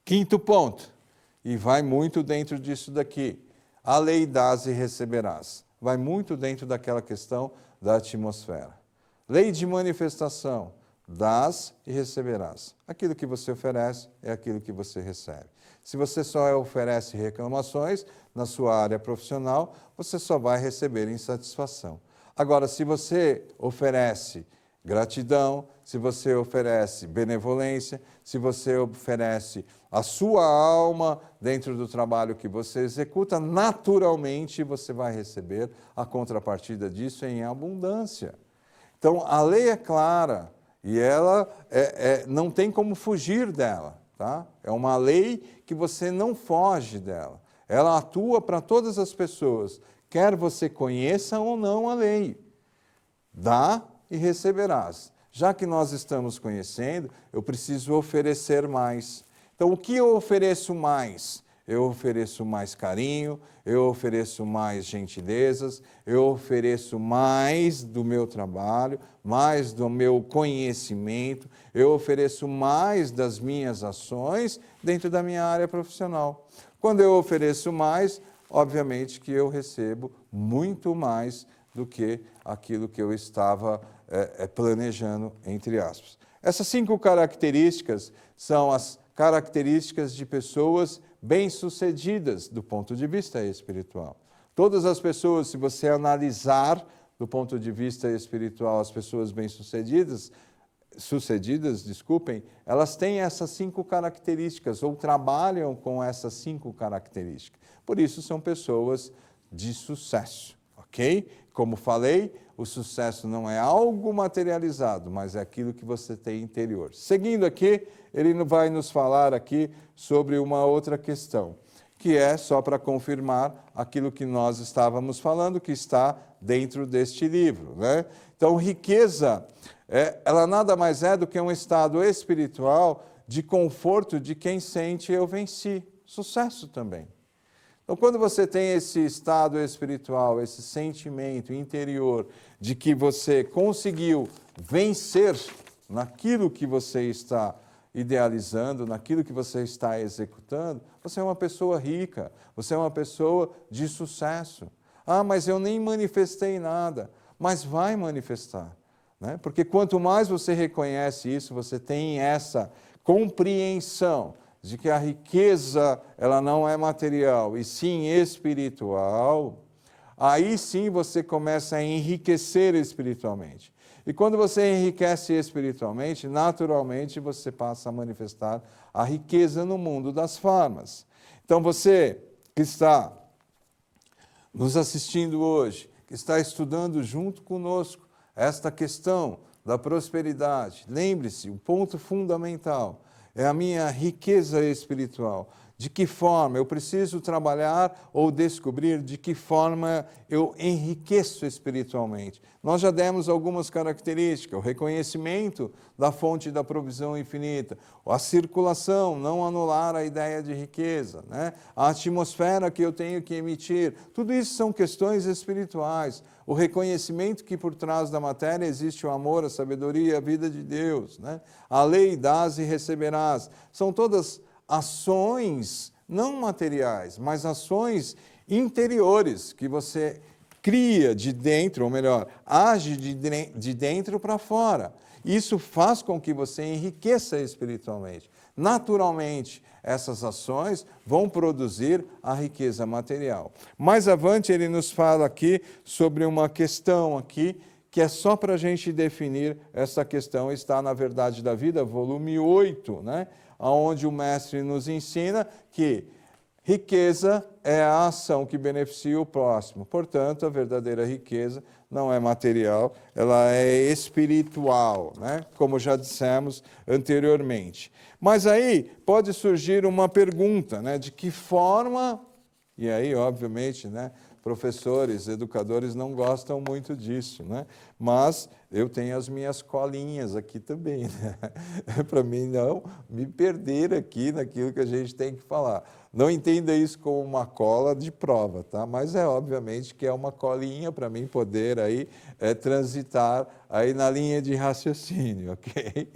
Quinto ponto, e vai muito dentro disso daqui, a lei dás e receberás. Vai muito dentro daquela questão da atmosfera. Lei de manifestação, dás e receberás. Aquilo que você oferece é aquilo que você recebe. Se você só oferece reclamações na sua área profissional, você só vai receber insatisfação. Agora, se você oferece gratidão, se você oferece benevolência, se você oferece a sua alma dentro do trabalho que você executa, naturalmente você vai receber a contrapartida disso em abundância. Então, a lei é clara e ela não tem como fugir dela. Tá? É uma lei que você não foge dela. Ela atua para todas as pessoas, quer você conheça ou não a lei. Dá e receberás. Já que nós estamos conhecendo, eu preciso oferecer mais. Então, o que eu ofereço mais? Eu ofereço mais carinho, eu ofereço mais gentilezas, eu ofereço mais do meu trabalho, mais do meu conhecimento, eu ofereço mais das minhas ações dentro da minha área profissional. Quando eu ofereço mais, obviamente que eu recebo muito mais do que aquilo que eu estava planejando, entre aspas. Essas 5 características são as características de pessoas bem-sucedidas do ponto de vista espiritual. Todas as pessoas, se você analisar do ponto de vista espiritual, as pessoas bem-sucedidas, elas têm essas 5 características ou trabalham com essas 5 características. Por isso são pessoas de sucesso, ok? Como falei, o sucesso não é algo materializado, mas é aquilo que você tem interior. Seguindo aqui, ele vai nos falar aqui sobre uma outra questão, que é só para confirmar aquilo que nós estávamos falando, que está dentro deste livro, né? Então, riqueza, ela nada mais é do que um estado espiritual de conforto de quem sente eu venci. Sucesso também. Então, quando você tem esse estado espiritual, esse sentimento interior de que você conseguiu vencer naquilo que você está idealizando, naquilo que você está executando, você é uma pessoa rica, você é uma pessoa de sucesso. Ah, mas eu nem manifestei nada. Mas vai manifestar, né? Porque quanto mais você reconhece isso, você tem essa compreensão de que a riqueza ela não é material, e sim espiritual, aí sim você começa a enriquecer espiritualmente. E quando você enriquece espiritualmente, naturalmente você passa a manifestar a riqueza no mundo das formas. Então você que está nos assistindo hoje, que está estudando junto conosco esta questão da prosperidade, lembre-se, o ponto fundamental é a minha riqueza espiritual, De que forma eu preciso trabalhar ou descobrir de que forma eu enriqueço espiritualmente? Nós já demos algumas características: o reconhecimento da fonte da provisão infinita, a circulação, não anular a ideia de riqueza, né? A atmosfera que eu tenho que emitir. Tudo isso são questões espirituais. O reconhecimento que por trás da matéria existe o amor, a sabedoria e a vida de Deus, né? A lei dás e receberás. São todas ações não materiais, mas ações interiores que você cria de dentro, ou melhor, age de dentro para fora. Isso faz com que você enriqueça espiritualmente. Naturalmente, essas ações vão produzir a riqueza material. Mais avante, ele nos fala aqui sobre uma questão aqui, que é só para a gente definir essa questão, está na Verdade da Vida, volume 8, né? Onde o mestre nos ensina que riqueza é a ação que beneficia o próximo. Portanto, a verdadeira riqueza não é material, ela é espiritual, né? Como já dissemos anteriormente. Mas aí pode surgir uma pergunta, né? De que forma, e aí, obviamente, né? Professores, educadores não gostam muito disso, né? Mas eu tenho as minhas colinhas aqui também, né? Para mim não me perder aqui naquilo que a gente tem que falar. Não entenda isso como uma cola de prova, tá? Mas obviamente que é uma colinha para mim poder aí transitar aí na linha de raciocínio, ok?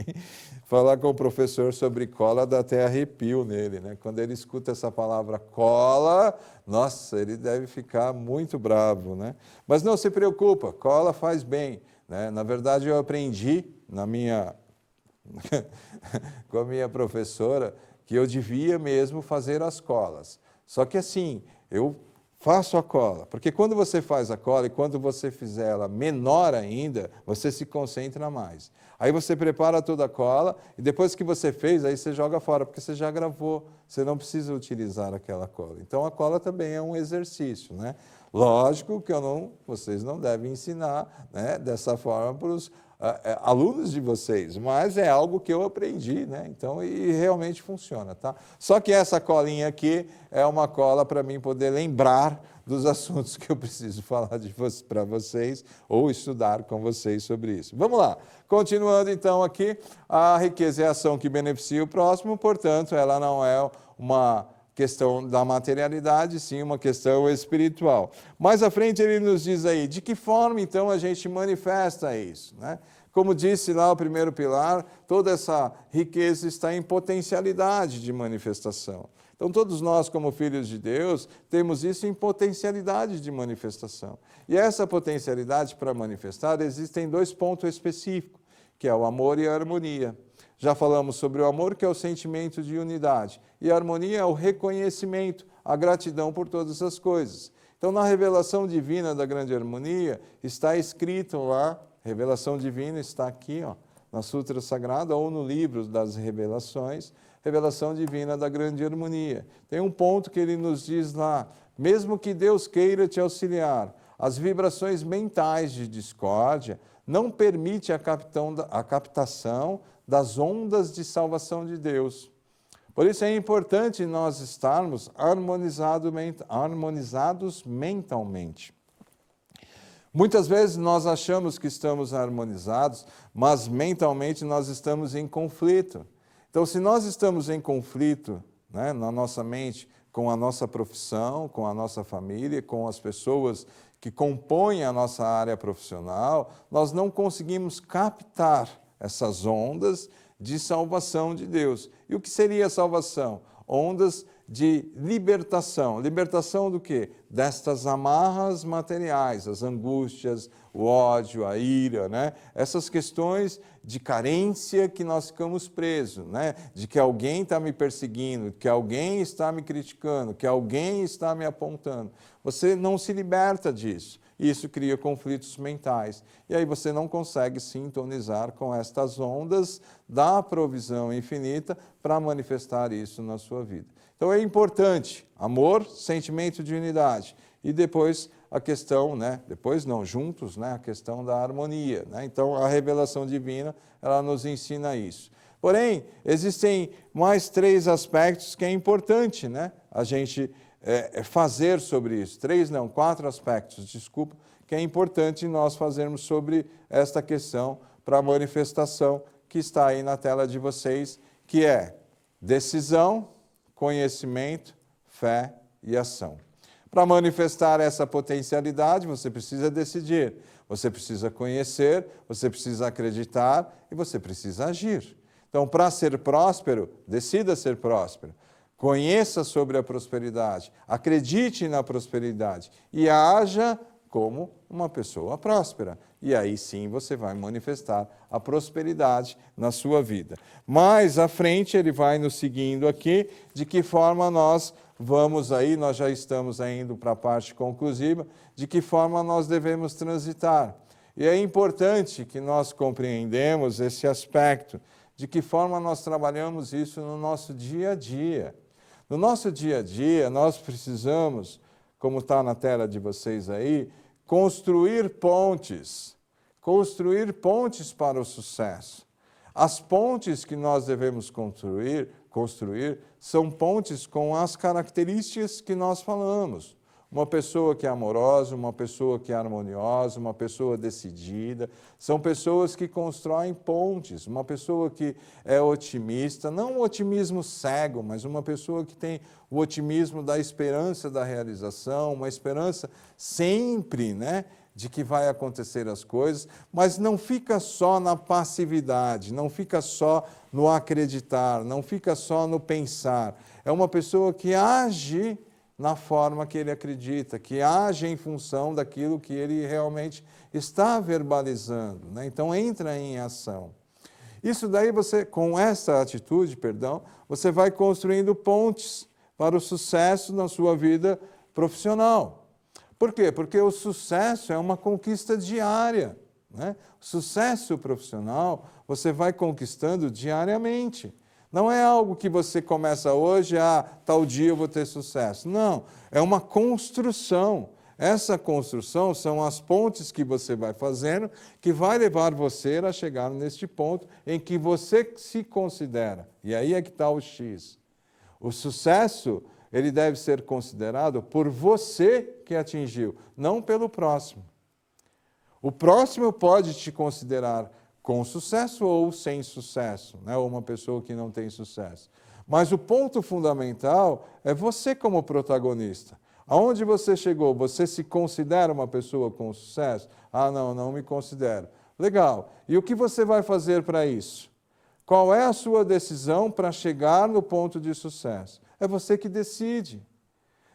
Falar com o professor sobre cola dá até arrepio nele, né? Quando ele escuta essa palavra cola, nossa, ele deve ficar muito bravo, né? Mas não se preocupa, cola faz bem, né? Na verdade, eu aprendi com a minha professora que eu devia mesmo fazer as colas. Só que assim, eu faço a cola, porque quando você faz a cola e quando você fizer ela menor ainda, você se concentra mais. Aí você prepara toda a cola e depois que você fez, aí você joga fora, porque você já gravou, você não precisa utilizar aquela cola. Então a cola também é um exercício, né? Lógico que vocês não devem ensinar, né, dessa forma para os alunos de vocês, mas é algo que eu aprendi, né? Então, e realmente funciona, tá? Só que essa colinha aqui é uma cola para mim poder lembrar dos assuntos que eu preciso falar para vocês ou estudar com vocês sobre isso. Vamos lá. Continuando então aqui, a riqueza é a ação que beneficia o próximo, portanto, ela não é uma questão da materialidade, sim uma questão espiritual. Mais à frente ele nos diz aí, de que forma então a gente manifesta isso, né? Como disse lá o primeiro pilar, toda essa riqueza está em potencialidade de manifestação. Então todos nós como filhos de Deus temos isso em potencialidade de manifestação. E essa potencialidade para manifestar existem dois pontos específicos, que é o amor e a harmonia. Já falamos sobre o amor, que é o sentimento de unidade, e a harmonia é o reconhecimento, a gratidão por todas as coisas. Então, na revelação divina da grande harmonia, está escrito lá, revelação divina está aqui, ó, na Sutra Sagrada ou no livro das revelações, revelação divina da grande harmonia. Tem um ponto que ele nos diz lá, mesmo que Deus queira te auxiliar, as vibrações mentais de discórdia não permitem a captação das ondas de salvação de Deus. Por isso é importante nós estarmos harmonizados mentalmente. Muitas vezes nós achamos que estamos harmonizados, mas mentalmente nós estamos em conflito. Então, se nós estamos em conflito, né, na nossa mente, com a nossa profissão, com a nossa família, com as pessoas que compõem a nossa área profissional, nós não conseguimos captar essas ondas de salvação de Deus. E o que seria a salvação? Ondas de libertação. Libertação do quê? Destas amarras materiais, as angústias, o ódio, a ira, né? Essas questões de carência que nós ficamos presos, né? De que alguém está me perseguindo, que alguém está me criticando, que alguém está me apontando. Você não se liberta disso. Isso cria conflitos mentais. E aí você não consegue sintonizar com estas ondas da provisão infinita para manifestar isso na sua vida. Então é importante, amor, sentimento de unidade. E depois a questão, né? Depois não, juntos, né? A questão da harmonia, né? Então a revelação divina, ela nos ensina isso. Porém, existem mais 3 aspectos que é importante, né, a gente fazer sobre isso. 3 não, 4 aspectos, desculpa, que é importante nós fazermos sobre esta questão para a manifestação que está aí na tela de vocês, que é decisão, conhecimento, fé e ação. Para manifestar essa potencialidade, você precisa decidir, você precisa conhecer, você precisa acreditar e você precisa agir. Então, para ser próspero, decida ser próspero. Conheça sobre a prosperidade, acredite na prosperidade e haja como uma pessoa próspera. E aí sim você vai manifestar a prosperidade na sua vida. Mais à frente ele vai nos seguindo aqui, de que forma nós vamos aí, nós já estamos indo para a parte conclusiva, de que forma nós devemos transitar. E é importante que nós compreendamos esse aspecto, de que forma nós trabalhamos isso no nosso dia a dia. No nosso dia a dia, nós precisamos, como está na tela de vocês aí, construir pontes para o sucesso. As pontes que nós devemos construir são pontes com as características que nós falamos. Uma pessoa que é amorosa, uma pessoa que é harmoniosa, uma pessoa decidida. São pessoas que constroem pontes. Uma pessoa que é otimista, não um otimismo cego, mas uma pessoa que tem o otimismo da esperança da realização, uma esperança sempre, né, de que vai acontecer as coisas, mas não fica só na passividade, não fica só no acreditar, não fica só no pensar. É uma pessoa que age na forma que ele acredita, que age em função daquilo que ele realmente está verbalizando, né? Então entra em ação. Isso daí você, com essa atitude, você vai construindo pontes para o sucesso na sua vida profissional. Por quê? Porque o sucesso é uma conquista diária, né? O sucesso profissional você vai conquistando diariamente. Não é algo que você começa hoje, tal dia eu vou ter sucesso. Não, é uma construção. Essa construção são as pontes que você vai fazendo, que vai levar você a chegar neste ponto em que você se considera. E aí é que está o X. O sucesso, ele deve ser considerado por você que atingiu, não pelo próximo. O próximo pode te considerar com sucesso ou sem sucesso, né? Ou uma pessoa que não tem sucesso. Mas o ponto fundamental é você como protagonista. Aonde você chegou? Você se considera uma pessoa com sucesso? Não me considero. Legal. E o que você vai fazer para isso? Qual é a sua decisão para chegar no ponto de sucesso? É você que decide.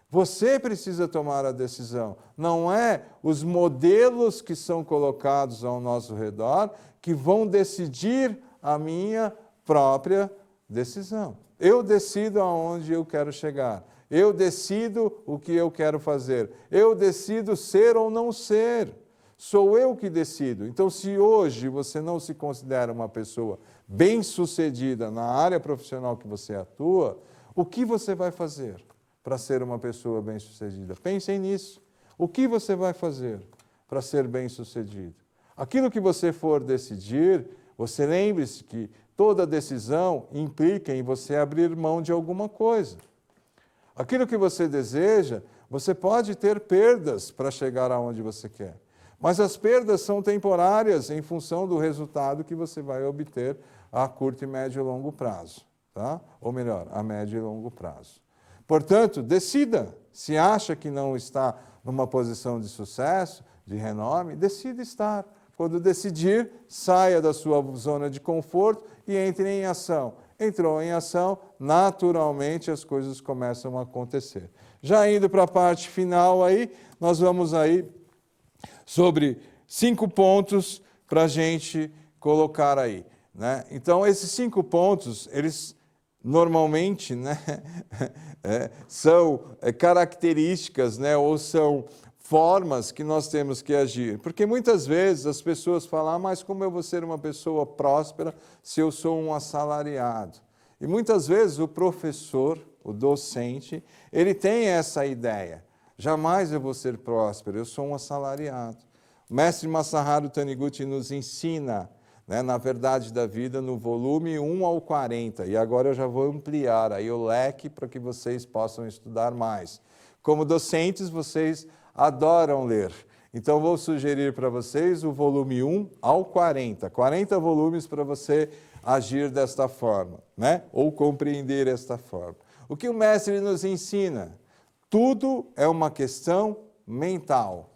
Você precisa tomar a decisão. Não é os modelos que são colocados ao nosso redor que vão decidir a minha própria decisão. Eu decido aonde eu quero chegar. Eu decido o que eu quero fazer. Eu decido ser ou não ser. Sou eu que decido. Então, se hoje você não se considera uma pessoa bem-sucedida na área profissional que você atua, o que você vai fazer para ser uma pessoa bem-sucedida? Pensem nisso. O que você vai fazer para ser bem-sucedido? Aquilo que você for decidir, você lembre-se que toda decisão implica em você abrir mão de alguma coisa. Aquilo que você deseja, você pode ter perdas para chegar aonde você quer. Mas as perdas são temporárias em função do resultado que você vai obter a curto, médio e longo prazo. Tá? Ou melhor, a médio e longo prazo. Portanto, decida. Se acha que não está numa posição de sucesso, de renome, decida estar. Quando decidir, saia da sua zona de conforto e entre em ação. Entrou em ação, naturalmente as coisas começam a acontecer. Já indo para a parte final aí, nós vamos aí sobre 5 pontos para a gente colocar aí, né? Então, esses 5 pontos, eles normalmente, né, são características, né, ou são formas que nós temos que agir. Porque muitas vezes as pessoas falam, mas como eu vou ser uma pessoa próspera se eu sou um assalariado? E muitas vezes o professor, o docente, ele tem essa ideia. Jamais eu vou ser próspero, eu sou um assalariado. O mestre Masaharu Taniguchi nos ensina, né, na Verdade da Vida, no volume 1 ao 40. E agora eu já vou ampliar aí o leque para que vocês possam estudar mais. Como docentes, vocês adoram ler. Então, vou sugerir para vocês o volume 1 ao 40. 40 volumes para você agir desta forma, né? Ou compreender desta forma. O que o mestre nos ensina? Tudo é uma questão mental.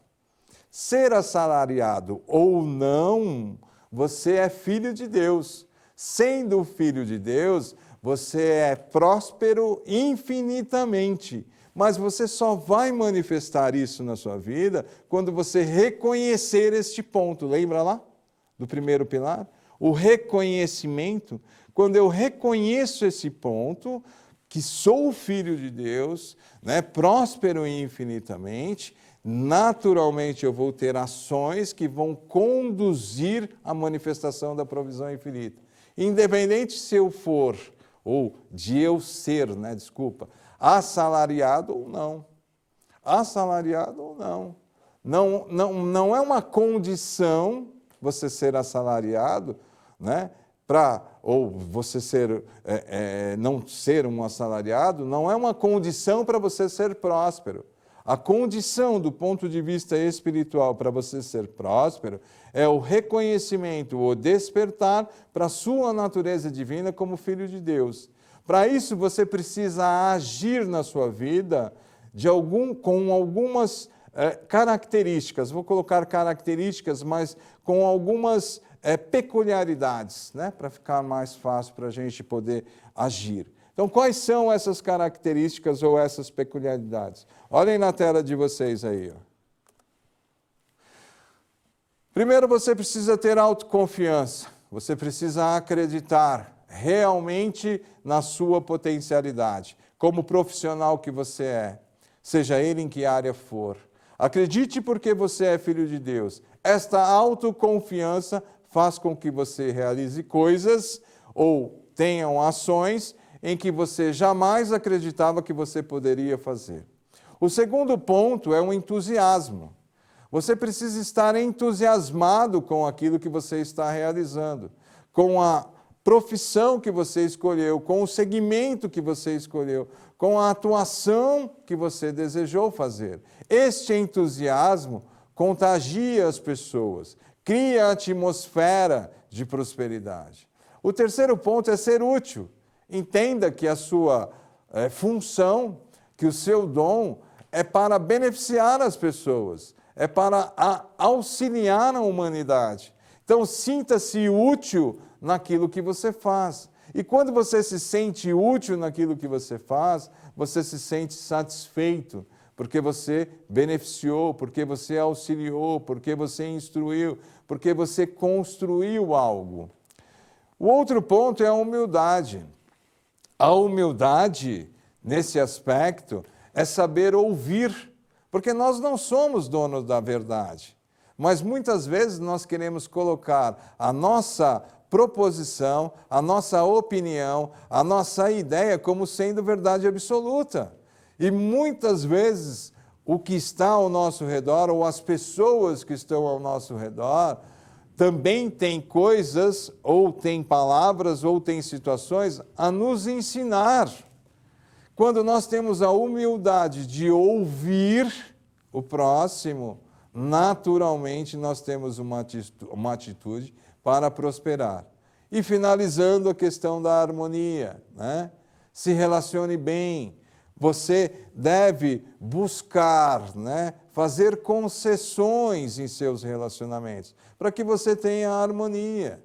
Ser assalariado ou não, você é filho de Deus. Sendo filho de Deus, você é próspero infinitamente. Mas você só vai manifestar isso na sua vida quando você reconhecer este ponto. Lembra lá do primeiro pilar? O reconhecimento. Quando eu reconheço esse ponto, que sou filho de Deus, né, próspero infinitamente, naturalmente eu vou ter ações que vão conduzir à manifestação da provisão infinita. Independente se eu for, ou de eu ser, né, assalariado ou não. Assalariado ou não. Não é uma condição você ser assalariado, né, ou você ser, não ser um assalariado, não é uma condição para você ser próspero. A condição do ponto de vista espiritual para você ser próspero é o reconhecimento, o despertar para a sua natureza divina como filho de Deus. Para isso, você precisa agir na sua vida com algumas características. Vou colocar características, mas com algumas peculiaridades, né? Para ficar mais fácil para a gente poder agir. Então, quais são essas características ou essas peculiaridades? Olhem na tela de vocês aí. Ó. Primeiro, você precisa ter autoconfiança. Você precisa acreditar realmente na sua potencialidade, como profissional que você é, seja ele em que área for. Acredite porque você é filho de Deus. Esta autoconfiança faz com que você realize coisas ou tenham ações em que você jamais acreditava que você poderia fazer. O segundo ponto é o entusiasmo. Você precisa estar entusiasmado com aquilo que você está realizando, com a profissão que você escolheu, com o segmento que você escolheu, com a atuação que você desejou fazer. Este entusiasmo contagia as pessoas, cria a atmosfera de prosperidade. O terceiro ponto é ser útil. Entenda que a sua função, que o seu dom é para beneficiar as pessoas, é para auxiliar a humanidade. Então, sinta-se útil naquilo que você faz. E quando você se sente útil naquilo que você faz, você se sente satisfeito, porque você beneficiou, porque você auxiliou, porque você instruiu, porque você construiu algo. O outro ponto é a humildade. A humildade, nesse aspecto, é saber ouvir, porque nós não somos donos da verdade. Mas muitas vezes nós queremos colocar a nossa proposição, a nossa opinião, a nossa ideia como sendo verdade absoluta. E muitas vezes o que está ao nosso redor, ou as pessoas que estão ao nosso redor, também tem coisas, ou tem palavras, ou tem situações a nos ensinar. Quando nós temos a humildade de ouvir o próximo, naturalmente nós temos uma atitude para prosperar. E finalizando a questão da harmonia, né? Se relacione bem. Você deve buscar, né, fazer concessões em seus relacionamentos, para que você tenha harmonia.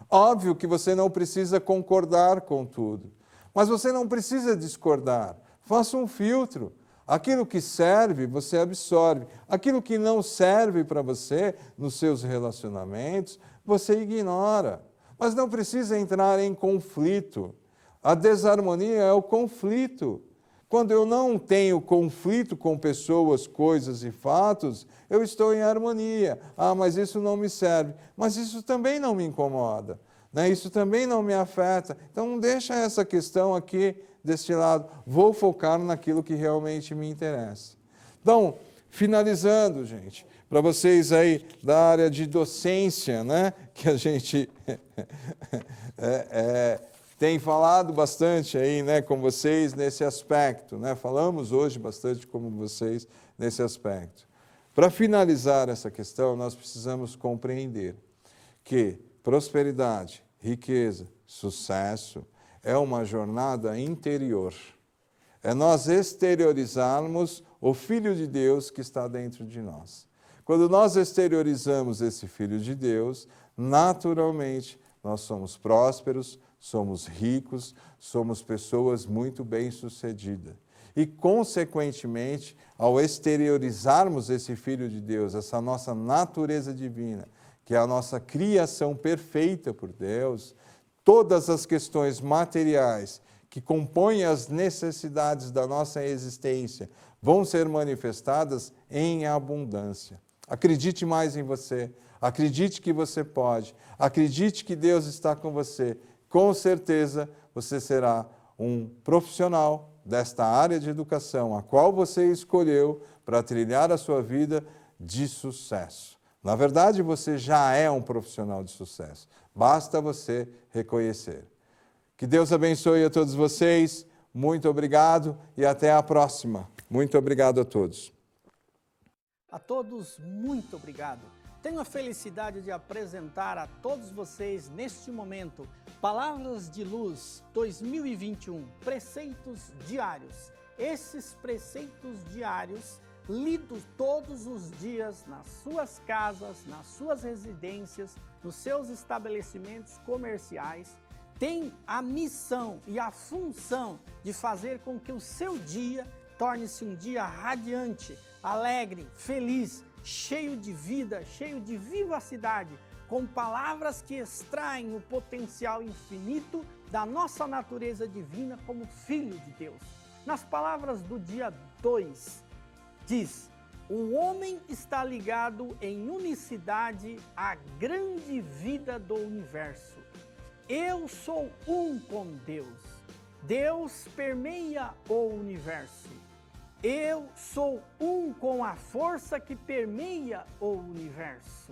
Óbvio que você não precisa concordar com tudo, mas você não precisa discordar. Faça um filtro. Aquilo que serve, você absorve. Aquilo que não serve para você nos seus relacionamentos, você ignora. Mas não precisa entrar em conflito. A desarmonia é o conflito. Quando eu não tenho conflito com pessoas, coisas e fatos, eu estou em harmonia. Ah, mas isso não me serve. Mas isso também não me incomoda, né? Isso também não me afeta. Então, deixa essa questão aqui deste lado. Vou focar naquilo que realmente me interessa. Então, finalizando, gente, para vocês aí da área de docência, né? Que a gente tem falado bastante aí, né, com vocês nesse aspecto, né? Falamos hoje bastante com vocês nesse aspecto. Para finalizar essa questão, nós precisamos compreender que prosperidade, riqueza, sucesso é uma jornada interior. É nós exteriorizarmos o Filho de Deus que está dentro de nós. Quando nós exteriorizamos esse Filho de Deus, naturalmente nós somos prósperos, somos ricos, somos pessoas muito bem-sucedidas. E, consequentemente, ao exteriorizarmos esse Filho de Deus, essa nossa natureza divina, que é a nossa criação perfeita por Deus, todas as questões materiais que compõem as necessidades da nossa existência vão ser manifestadas em abundância. Acredite mais em você, acredite que você pode, acredite que Deus está com você. Com certeza você será um profissional desta área de educação, a qual você escolheu para trilhar a sua vida de sucesso. Na verdade, você já é um profissional de sucesso. Basta você reconhecer. Que Deus abençoe a todos vocês. Muito obrigado e até a próxima. Muito obrigado a todos. A todos, muito obrigado. Tenho a felicidade de apresentar a todos vocês, neste momento, Palavras de Luz 2021, Preceitos Diários. Esses preceitos diários, lidos todos os dias nas suas casas, nas suas residências, nos seus estabelecimentos comerciais, têm a missão e a função de fazer com que o seu dia torne-se um dia radiante, alegre, feliz, cheio de vida, cheio de vivacidade, com palavras que extraem o potencial infinito da nossa natureza divina como filho de Deus. Nas palavras do dia 2, diz: o homem está ligado em unicidade à grande vida do universo. Eu sou um com Deus. Deus permeia o universo. Eu sou um com a força que permeia o universo.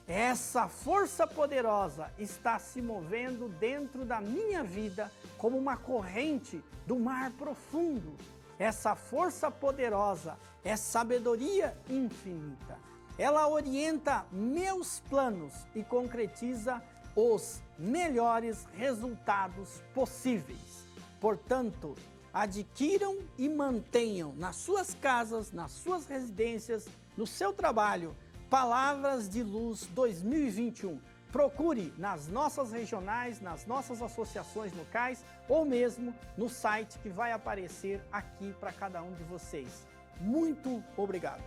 Essa força poderosa está se movendo dentro da minha vida como uma corrente do mar profundo. Essa força poderosa é sabedoria infinita. Ela orienta meus planos e concretiza os melhores resultados possíveis. Portanto, adquiram e mantenham nas suas casas, nas suas residências, no seu trabalho, Palavras de Luz 2021. Procure nas nossas regionais, nas nossas associações locais ou mesmo no site que vai aparecer aqui para cada um de vocês. Muito obrigado!